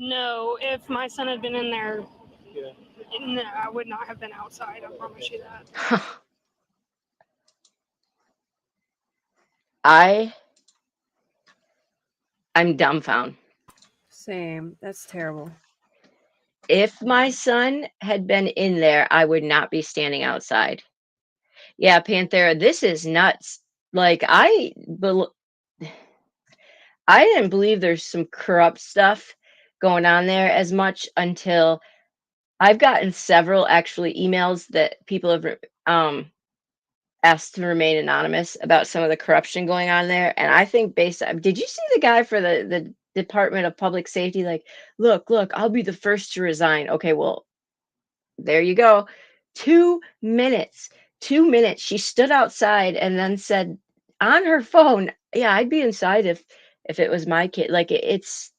No, if my son had been in there, Yeah. no, I would not have been outside. I promise you that. I'm dumbfounded. Same. That's terrible. If my son had been in there, I would not be standing outside. Yeah, Panthera, this is nuts. Like I didn't believe there's some corrupt stuff going on there as much until I've gotten several actually emails that people have asked to remain anonymous about some of the corruption going on there. And I think did you see the guy for the Department of Public Safety? Like, look, I'll be the first to resign. Okay, well, there you go. 2 minutes. 2 minutes. She stood outside and then said on her phone, "Yeah, I'd be inside if it was my kid." Like it's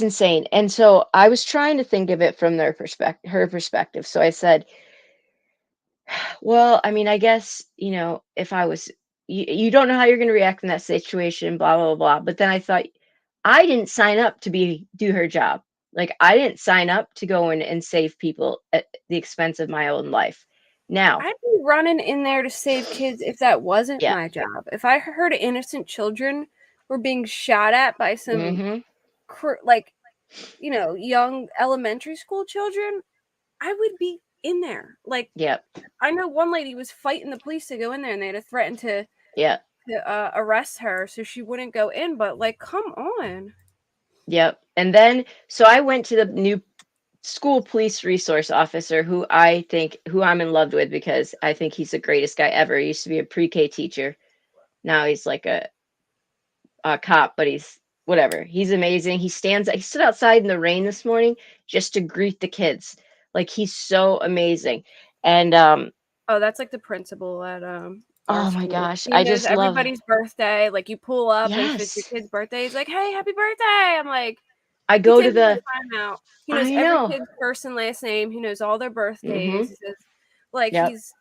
insane. And so I was trying to think of it from her perspective. So I said, well, I mean, I guess, if I was, you don't know how you're going to react in that situation, blah, blah, blah. But then I thought, I didn't sign up to do her job. Like, I didn't sign up to go in and save people at the expense of my own life. Now, I'd be running in there to save kids if that wasn't yeah. my job. If I heard innocent children were being shot at by some, like, young elementary school children, I would be in there. Like, Yep. I know one lady was fighting the police to go in there, and they had to threaten to arrest her so she wouldn't go in. But, like, come on. Yep. And then, so I went to the new school police resource officer who I'm in love with because I think he's the greatest guy ever. He used to be a pre-K teacher. Now he's like a cop, but he's whatever. He's amazing. He stood outside in the rain this morning just to greet the kids. Like, he's so amazing. And oh, that's like the principal at our oh my school. gosh, He I knows just love everybody's birthday. Like, you pull up and if it's your Yes. kid's birthday, he's like, "Hey, happy birthday!" I'm like, I he go to takes the the time out. He knows I every know. kid's first and last name. He knows all their birthdays. Mhm. He says, like, Yep. he's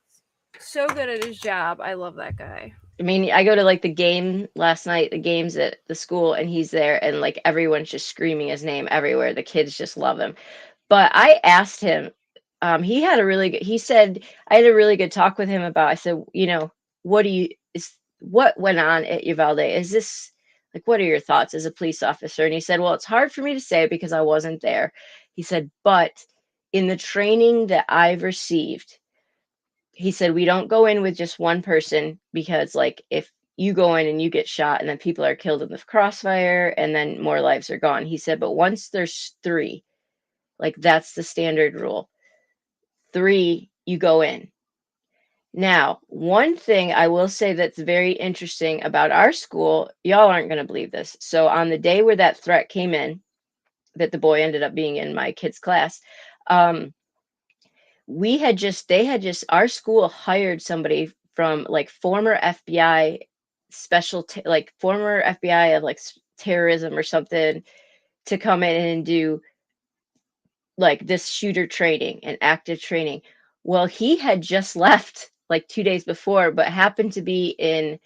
so good at his job. I love that guy. I mean, I go to like the game last night, the games at the school, and he's there, and like everyone's just screaming his name everywhere. The kids just love him. But I asked him, he said, I had a really good talk with him about, I said, what went on at Uvalde? Is this, like, what are your thoughts as a police officer? And he said, well, it's hard for me to say because I wasn't there. He said, but in the training that I've received, he said, we don't go in with just one person because, like, if you go in and you get shot and then people are killed in the crossfire and then more lives are gone. He said, but once there's three, like, that's the standard rule. 3, you go in. Now, one thing I will say that's very interesting about our school, y'all aren't going to believe this. So on the day where that threat came in, that the boy ended up being in my kid's class, our school hired somebody from, like, former FBI former FBI of, like, terrorism or something to come in and do, like, this shooter training and active training. Well, he had just left like 2 days before, but happened to be in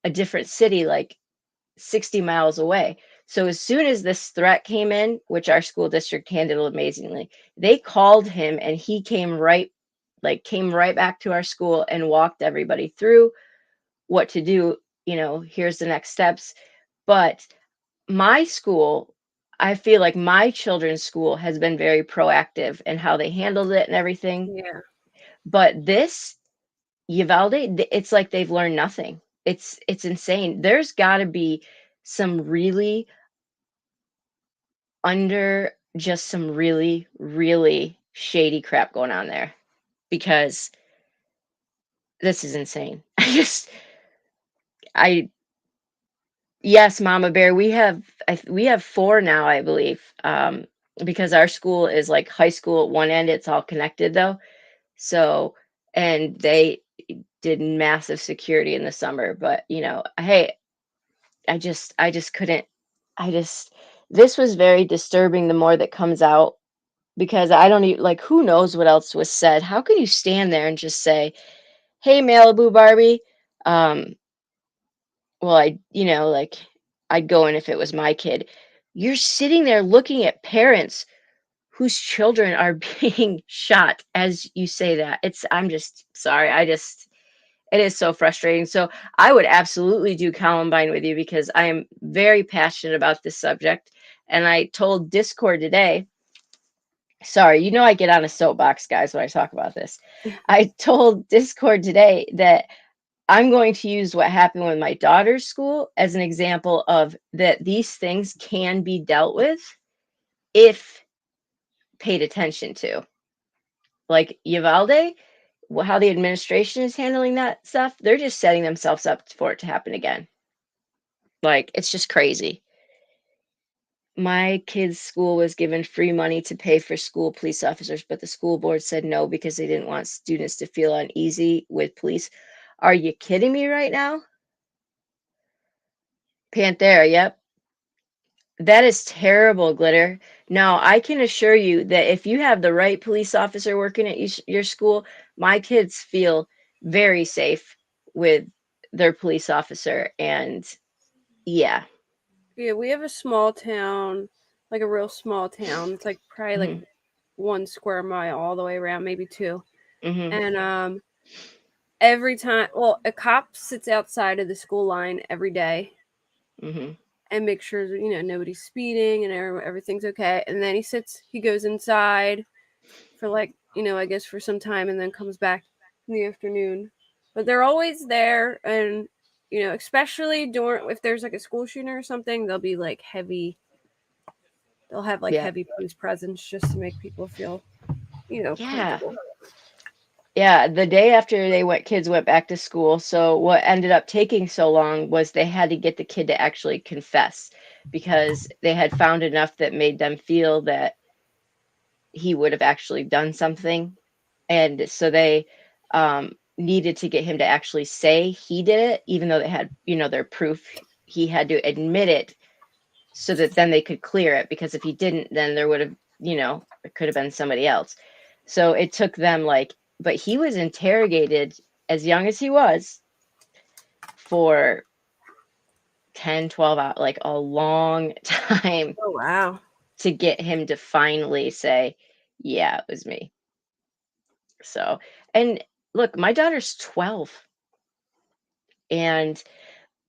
a different city, like 60 miles away. So as soon as this threat came in, which our school district handled amazingly, they called him and he came right back to our school and walked everybody through what to do. Here's the next steps. But my school, I feel like my children's school has been very proactive in how they handled it and everything. Yeah. But this Uvalde, it's like they've learned nothing. It's insane. There's got to be some really just some really, really shady crap going on there because this is insane. Yes, Mama Bear, we have 4 now, I believe, because our school is like high school at one end. It's all connected though. So, and they did massive security in the summer, but hey, I just couldn't, this was very disturbing the more that comes out because I don't even, like, who knows what else was said. How can you stand there and just say, "Hey, Malibu Barbie, well, like, I'd go in if it was my kid." You're sitting there looking at parents whose children are being shot as you say that. I'm just sorry. It is so frustrating. So I would absolutely do Columbine with you because I am very passionate about this subject. And I told Discord today, sorry, I get on a soapbox, guys, when I talk about this. I told Discord today that I'm going to use what happened with my daughter's school as an example of that these things can be dealt with if paid attention to. Like Uvalde, how the administration is handling that stuff, they're just setting themselves up for it to happen again. Like, it's just crazy. My kid's school was given free money to pay for school police officers, but the school board said no because they didn't want students to feel uneasy with police. Are you kidding me right now? Panthera, yep. That is terrible, Glitter. Now, I can assure you that if you have the right police officer working at your school, my kids feel very safe with their police officer. And yeah. Yeah, we have a small town, like a real small town. It's like probably like 1 square mile all the way around, maybe 2. Mm-hmm. And every time, well, a cop sits outside of the school line every day Mm-hmm. and makes sure, nobody's speeding and everything's okay. And then he goes inside for like, I guess for some time, and then comes back in the afternoon. But they're always there, and especially if there's like a school shooting or something, they'll be like heavy. They'll have like heavy police presence just to make people feel, comfortable. Yeah, the day after kids went back to school. So what ended up taking so long was they had to get the kid to actually confess, because they had found enough that made them feel that he would have actually done something. And so they needed to get him to actually say he did it, even though they had, their proof. He had to admit it so that then they could clear it, because if he didn't, then there would have, it could have been somebody else. So it took them but he was interrogated, as young as he was, for 10, 12 hours, like a long time. Oh, wow. To get him to finally say, yeah, it was me. So, and look, my daughter's 12.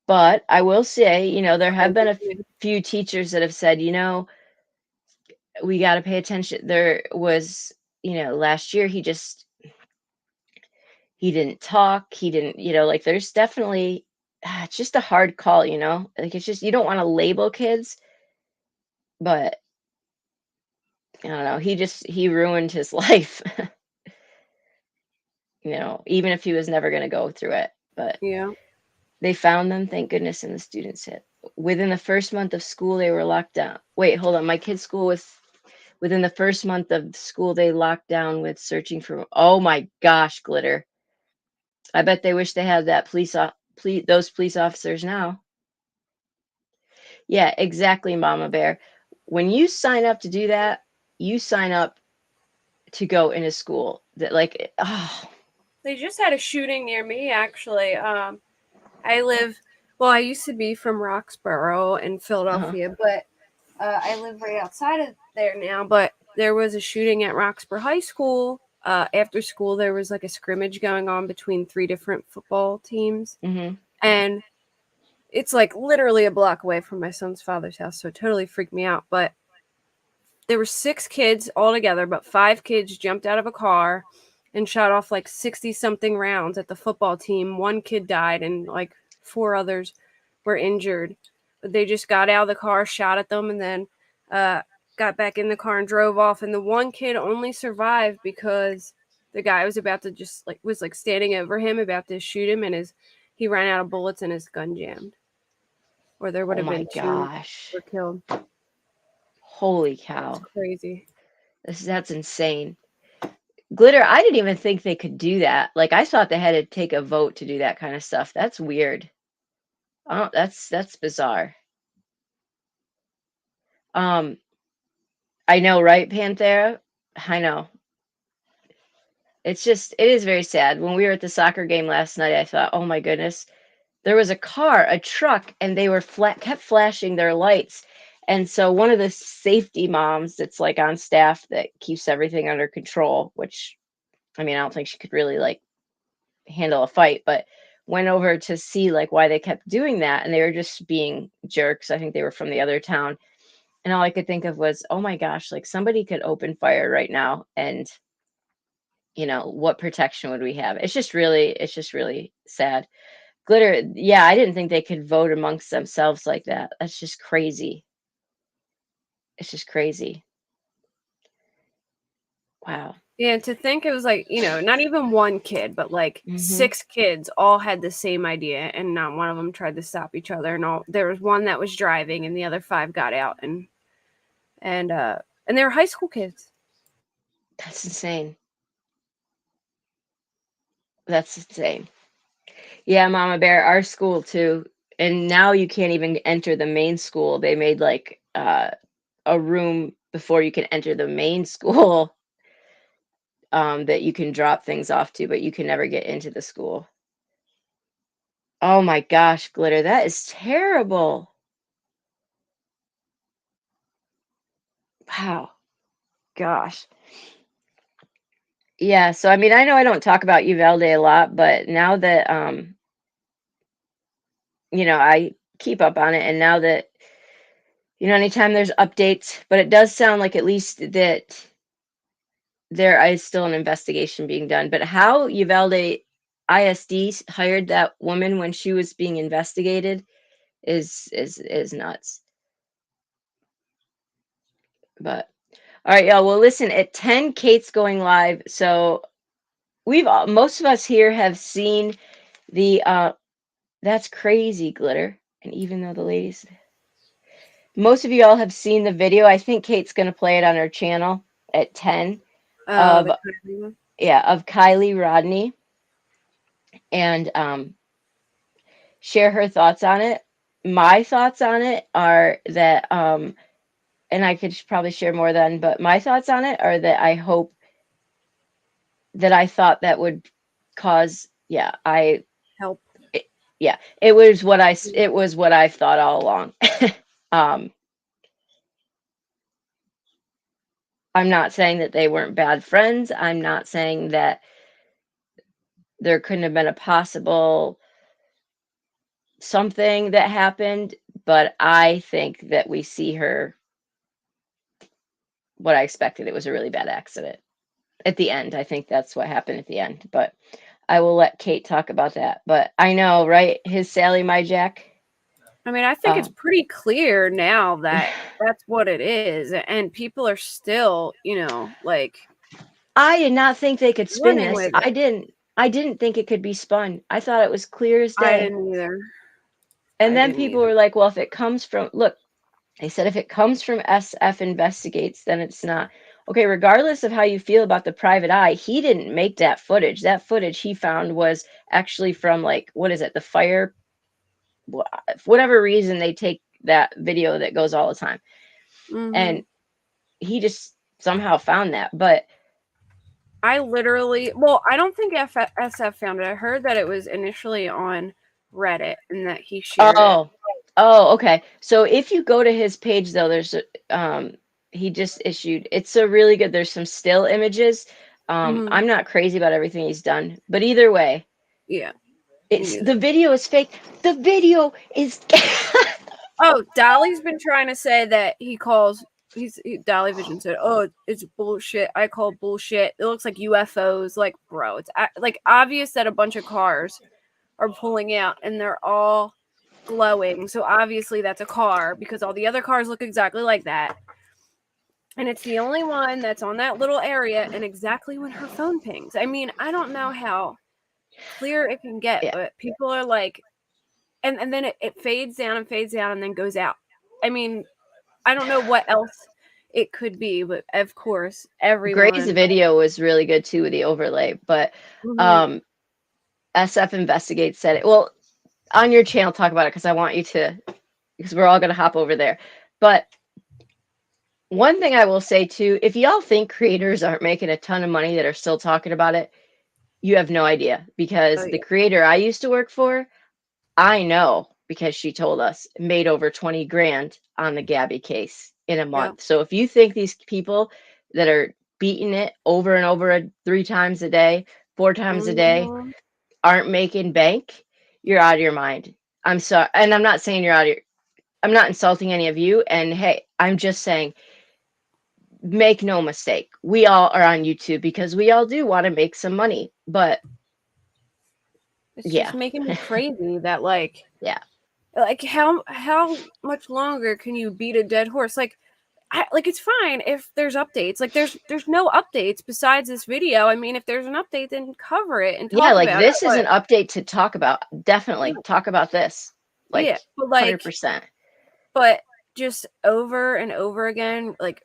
But I will say, there have been a few teachers that have said, we got to pay attention. There was, last year he didn't talk. He didn't, there's definitely, it's just a hard call, like it's just, you don't want to label kids, but I don't know. He ruined his life, even if he was never going to go through it. But yeah, they found them, thank goodness, and the students hit. Within the first month of school, they were locked down. Wait, hold on. My kid's school was within the first month of school, they locked down with searching for. Oh my gosh, Glitter! I bet they wish they had that those police officers now. Yeah, exactly, Mama Bear. When you sign up to do that, you sign up to go into school. That They just had a shooting near me, actually. I used to be from Roxborough in Philadelphia, but I live right outside of there now. But there was a shooting at Roxborough High School. After school, there was like a scrimmage going on between 3 different football teams. Mm-hmm. And it's like literally a block away from my son's father's house, so it totally freaked me out. But there were 6 kids all together, but 5 kids jumped out of a car and shot off like 60-something rounds at the football team. 1 kid died, and like 4 others were injured. But they just got out of the car, shot at them, and then got back in the car and drove off. And the 1 kid only survived because the guy was about to was standing over him, about to shoot him, and he ran out of bullets and his gun jammed. Or there would have been 2 were killed. Holy cow. That's crazy. That's insane. Glitter, I didn't even think they could do that. Like, I thought they had to take a vote to do that kind of stuff. That's weird. Oh, that's bizarre. I know, right, Panthera? I know. It is very sad. When we were at the soccer game last night, I thought, oh my goodness, there was a truck, and they were kept flashing their lights. And so one of the safety moms that's like on staff that keeps everything under control, which, I mean, I don't think she could really handle a fight, but went over to see why they kept doing that. And they were just being jerks. I think they were from the other town. And all I could think of was, oh my gosh, somebody could open fire right now. And, what protection would we have? It's just really sad. Glitter, yeah, I didn't think they could vote amongst themselves like that. That's just crazy. It's just crazy. Wow. Yeah, to think it was like, not even one kid, but like Mhm. 6 kids all had the same idea, and not one of them tried to stop each other. And there was one that was driving, and the other 5 got out, and they were high school kids. That's insane. That's insane. Yeah, Mama Bear, our school too. And now you can't even enter the main school. They made like a room before you can enter the main school that you can drop things off to, but you can never get into the school. Oh my gosh, Glitter, that is terrible. Wow. Gosh. Yeah, so I mean, I know I don't talk about Uvalde a lot, but now that I keep up on it, and now that anytime there's updates, but it does sound like at least that there is still an investigation being done. But how Uvalde ISD hired that woman when she was being investigated is nuts. But all right, y'all. Well, listen, at 10, Kate's going live. So most of us here have seen the that's crazy, Glitter. And even though the ladies, most of you all have seen the video, I think Kate's going to play it on her channel at 10 of The Kylie one? of Kylie Rodney, and share her thoughts on it. My thoughts on it are that and I could probably share more then, but my thoughts on it are that I hope that I thought that would cause Help. it was what I thought all along. um I'm not saying that they weren't bad friends. I'm not saying that there couldn't have been a possible something that happened, but I think that we see her what I expected. It was a really bad accident at the end. I think that's what happened at the end, but I will let Kate talk about that. But I know, right? His Sally, my Jack. I mean, I think it's pretty clear now that that's what it is, and people are still, like. I did not think they could spin running this. with it. I didn't think it could be spun. I thought it was clear as I day. didn't either. And then people were like, well, if it comes from, look, they said if it comes from SF Investigates, then it's not. Okay, regardless of how you feel about the private eye, he didn't make that footage. That footage he found was actually from, like, what is it? The fire, whatever reason they take that video that goes all the time. Mhm. And he just somehow found that. But I don't think SF found it. I heard that it was initially on Reddit and that he shared it. Oh, okay. So if you go to his page, though, there's he just issued. It's a really good. There's some still images. I'm not crazy about everything he's done, but either way, Yeah, the video is fake. The video is. Oh, Dolly's been trying to say that Dolly Vision said, "Oh, it's bullshit. I call bullshit. It looks like UFOs." Like, bro, it's like obvious that a bunch of cars are pulling out and they're all glowing. So obviously that's a car because all the other cars look exactly like that. And it's the only one that's on that little area and exactly when her phone pings. I mean, I don't know how clear it can get, but people are like, and then it fades down and then goes out. I mean, I don't know what else it could be, but of course, everyone. Gray's video was really good too with the overlay, but SF Investigates said it. Well, on your channel, talk about it because I want you to, because we're all going to hop over there. But one thing I will say too, if y'all think creators aren't making a ton of money that are still talking about it, you have no idea, because the creator I used to work for, I know because she told us, made over 20 grand on the Gabby case in a month. So if you think these people that are beating it over and over 3 times a day, 4 times a day aren't making bank, you're out of your mind. I'm sorry. And I'm not saying you're out of your, I'm not insulting any of you. And hey, I'm just saying, make no mistake, we all are on YouTube because we all do want to make some money, but it's just making me crazy that like how much longer can you beat a dead horse? Like, like it's fine if there's updates. Like there's no updates besides this video. I mean, if there's an update, then cover it and Yeah, talk like about it. this is an update to talk about. Definitely talk about this. Like Yeah, but like 100%. but just over and over again, like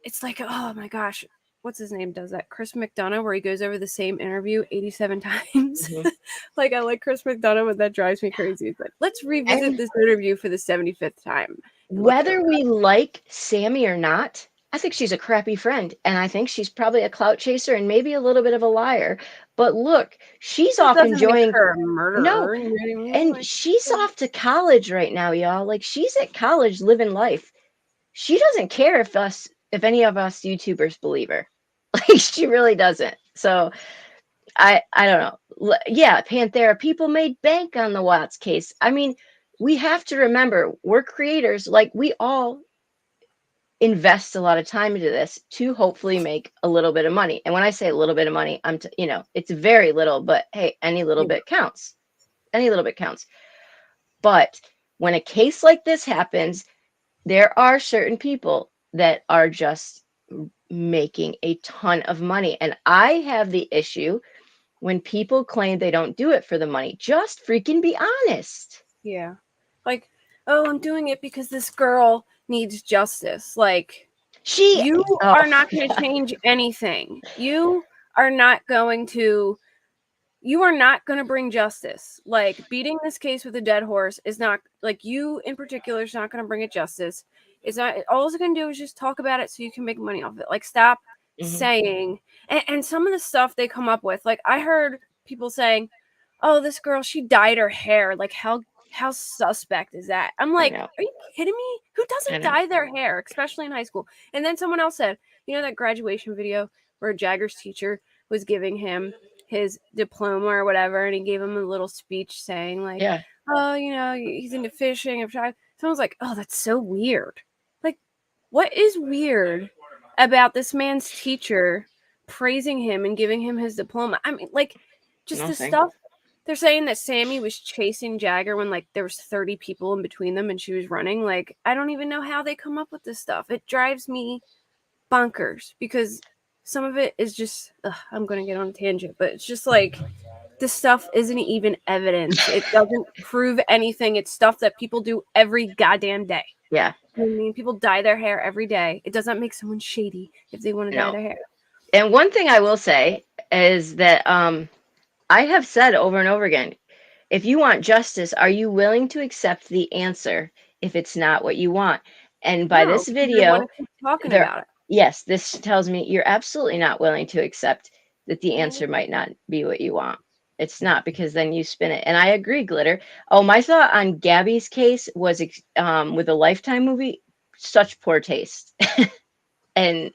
it's like, oh my gosh, what's his name does that? Chris McDonough, where he goes over the same interview 87 times. Mhm. Like I like Chris McDonough, but that drives me crazy. It's like, let's revisit And this interview for the 75th time. whether we like Sammy or not, I think she's a crappy friend. And I think she's probably a clout chaser and maybe a little bit of a liar. But look, she's That off doesn't make enjoying. her a No, murderer. You know what I mean? and Like, she's off to college right now, y'all. Like she's at college living life. She doesn't care if any of us YouTubers believe her. Like she really doesn't. So I don't know. Yeah, Panthera, people made bank on the Watts case. I mean, we have to remember we're creators. Like we all invest a lot of time into this to hopefully make a little bit of money. And when I say a little bit of money, it's very little, but hey, any little bit counts. Any little bit counts. But when a case like this happens, there are certain people that are just making a ton of money. And I have the issue when people claim they don't do it for the money. Just freaking be honest. yeah. Like, oh, I'm doing it because this girl needs justice. Like, you are not going to change anything. You are not going to bring justice. Like, beating this case with a dead horse is not, like, you in particular is not going to bring it justice. It's not, all it's going to do is just talk about it so you can make money off it. Like, stop saying, and some of the stuff they come up with, like, I heard people saying, oh, this girl, she dyed her hair. Like, how suspect is that? I'm like, are you kidding me? Who doesn't dye their hair, especially in high school? And then someone else said, you know, that graduation video where Jagger's teacher was giving him his diploma or whatever, and he gave him a little speech saying, like, oh, you know, he's into fishing. Someone's like, oh, that's so weird. Like, what is weird about this man's teacher praising him and giving him his diploma? I mean, like, just the stuff. They're saying that Sammy was chasing Jagger when, like, there was 30 people in between them and she was running. Like, I don't even know how they come up with this stuff. It drives me bonkers because some of it is just, I'm going to get on a tangent, but it's just like, this stuff isn't even evidence. It doesn't prove anything. It's stuff that people do every goddamn day. Yeah. I mean, people dye their hair every day. It doesn't make someone shady if they want to dye their hair. And one thing I will say is that I have said over and over again, if you want justice, are you willing to accept the answer if it's not what you want? And by this video, talking about it. Yes, this tells me you're absolutely not willing to accept that the answer might not be what you want. It's not, because then you spin it. And I agree, Glitter. Oh, my thought on Gabby's case was with a Lifetime movie, such poor taste and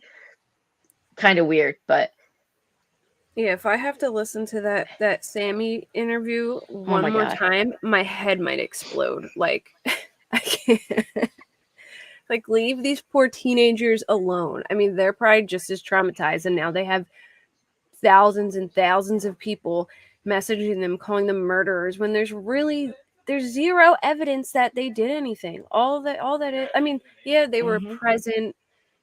kind of weird, but yeah, if I have to listen to that Sammy interview one more time, my head might explode. Like, I can't. Like, leave these poor teenagers alone. I mean, they're probably just as traumatized, and now they have thousands and thousands of people messaging them, calling them murderers, when there's zero evidence that they did anything. All that is, I mean, yeah, they were present,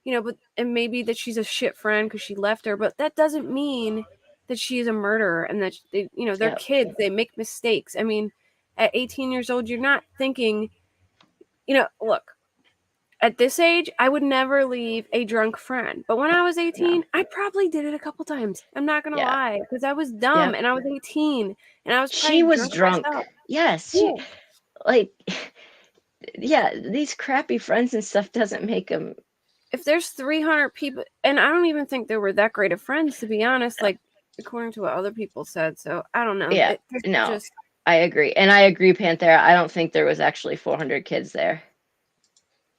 you know, but, and maybe that she's a shit friend because she left her, but that doesn't mean that she is a murderer and that they, you know, they're kids, they make mistakes. I mean, at 18 years old, you're not thinking, you know, look, at this age, I would never leave a drunk friend. But when I was 18, I probably did it a couple times. I'm not going to lie, because I was dumb and I was 18 and I was she was drunk. Myself. Yes. These crappy friends and stuff doesn't make them. If there's 300 people, and I don't even think they were that great of friends, to be honest, like according to what other people said. So I don't know. Yeah, I agree. And I agree, Panthera. I don't think there was actually 400 kids there.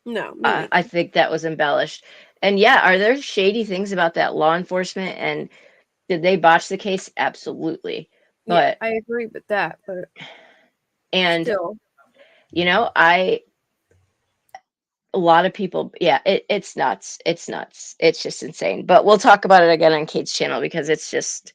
No, I think that was embellished. And yeah, are there shady things about that law enforcement? And did they botch the case? Absolutely. But I agree with that. But still, you know, a lot of people, it's nuts. It's nuts. It's just insane. But we'll talk about it again on Kate's channel because it's just.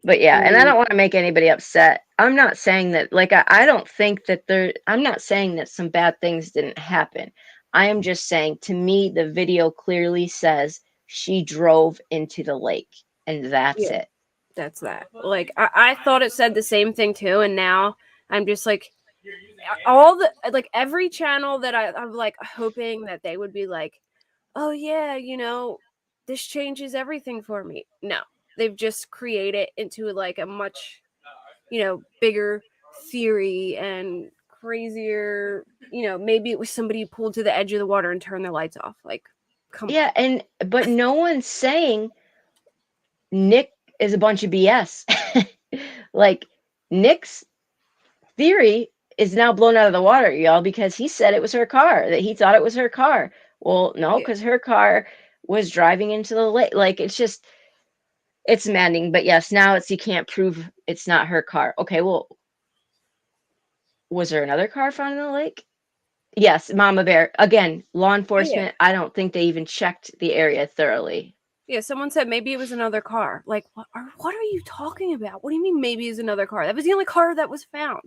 But yeah, and I don't want to make anybody upset. I'm not saying that, like, I don't think that I'm not saying that some bad things didn't happen. I am just saying, to me, the video clearly says she drove into the lake, and that's Yeah. it. That's that. Like, I thought it said the same thing too, and now I'm just like, all the, like, every channel that I'm like hoping that they would be like, oh yeah, you know, this changes everything for me. No, they've just created into like a much, you know, bigger theory and crazier, you know, maybe it was somebody pulled to the edge of the water and turned their lights off. Like, come Yeah, but no one's saying Nick is a bunch of BS. Like, Nick's theory is now blown out of the water, y'all, because he said it was her car, that he thought it was her car. Well, no, Yeah. because her car was driving into the lake. Like, it's maddening. But yes, now you can't prove it's not her car. Okay, well, was there another car found in the lake? Yes, Mama Bear. Again, law enforcement, I don't think they even checked the area thoroughly. Yeah, someone said maybe it was another car. Like, what are you talking about? What do you mean maybe it's another car? That was the only car that was found.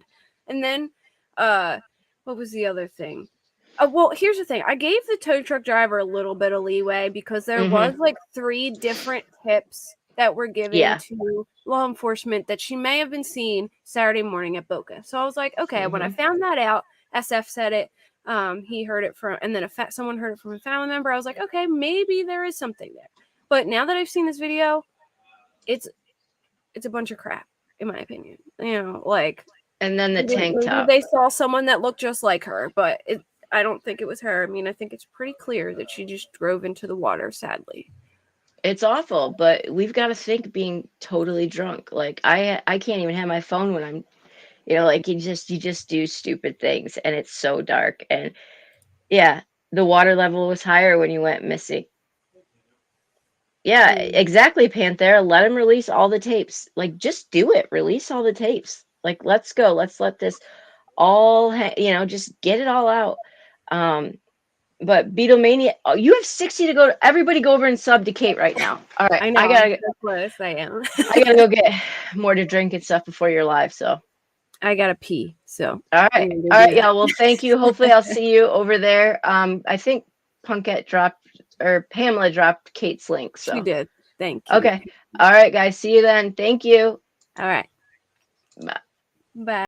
And then, what was the other thing? Well, here's the thing. I gave the tow truck driver a little bit of leeway because there was like 3 different tips that were given Yeah. to law enforcement that she may have been seen Saturday morning at Boca. So I was like, okay, when I found that out, SF said it. He heard it from, and then someone heard it from a family member. I was like, okay, maybe there is something there. But now that I've seen this video, it's a bunch of crap, in my opinion. You know, like, And then the tank maybe top. they saw someone that looked just like her, but I don't think it was her. I mean, I think it's pretty clear that she just drove into the water, sadly. It's awful, but we've got to think being totally drunk. Like, I can't even have my phone when I'm, like, you just do stupid things, and it's so dark. And yeah, the water level was higher when you went missing. Yeah, exactly, Panthera. Let him release all the tapes. Like, just do it. Release all the tapes. Like, let's go. Let's let this all, just get it all out. But Beatlemania, you have 60 to go. Everybody go over and sub to Kate right now. All right. I know. That's close. I am. I gotta go get more to drink and stuff before you're live. So. I gotta pee. So. All right. Y'all. Well, thank you. Hopefully I'll see you over there. I think Punkette Pamela dropped Kate's link. So. She did. Thank you. Okay. All right, guys. See you then. Thank you. All right. Bye. Bye.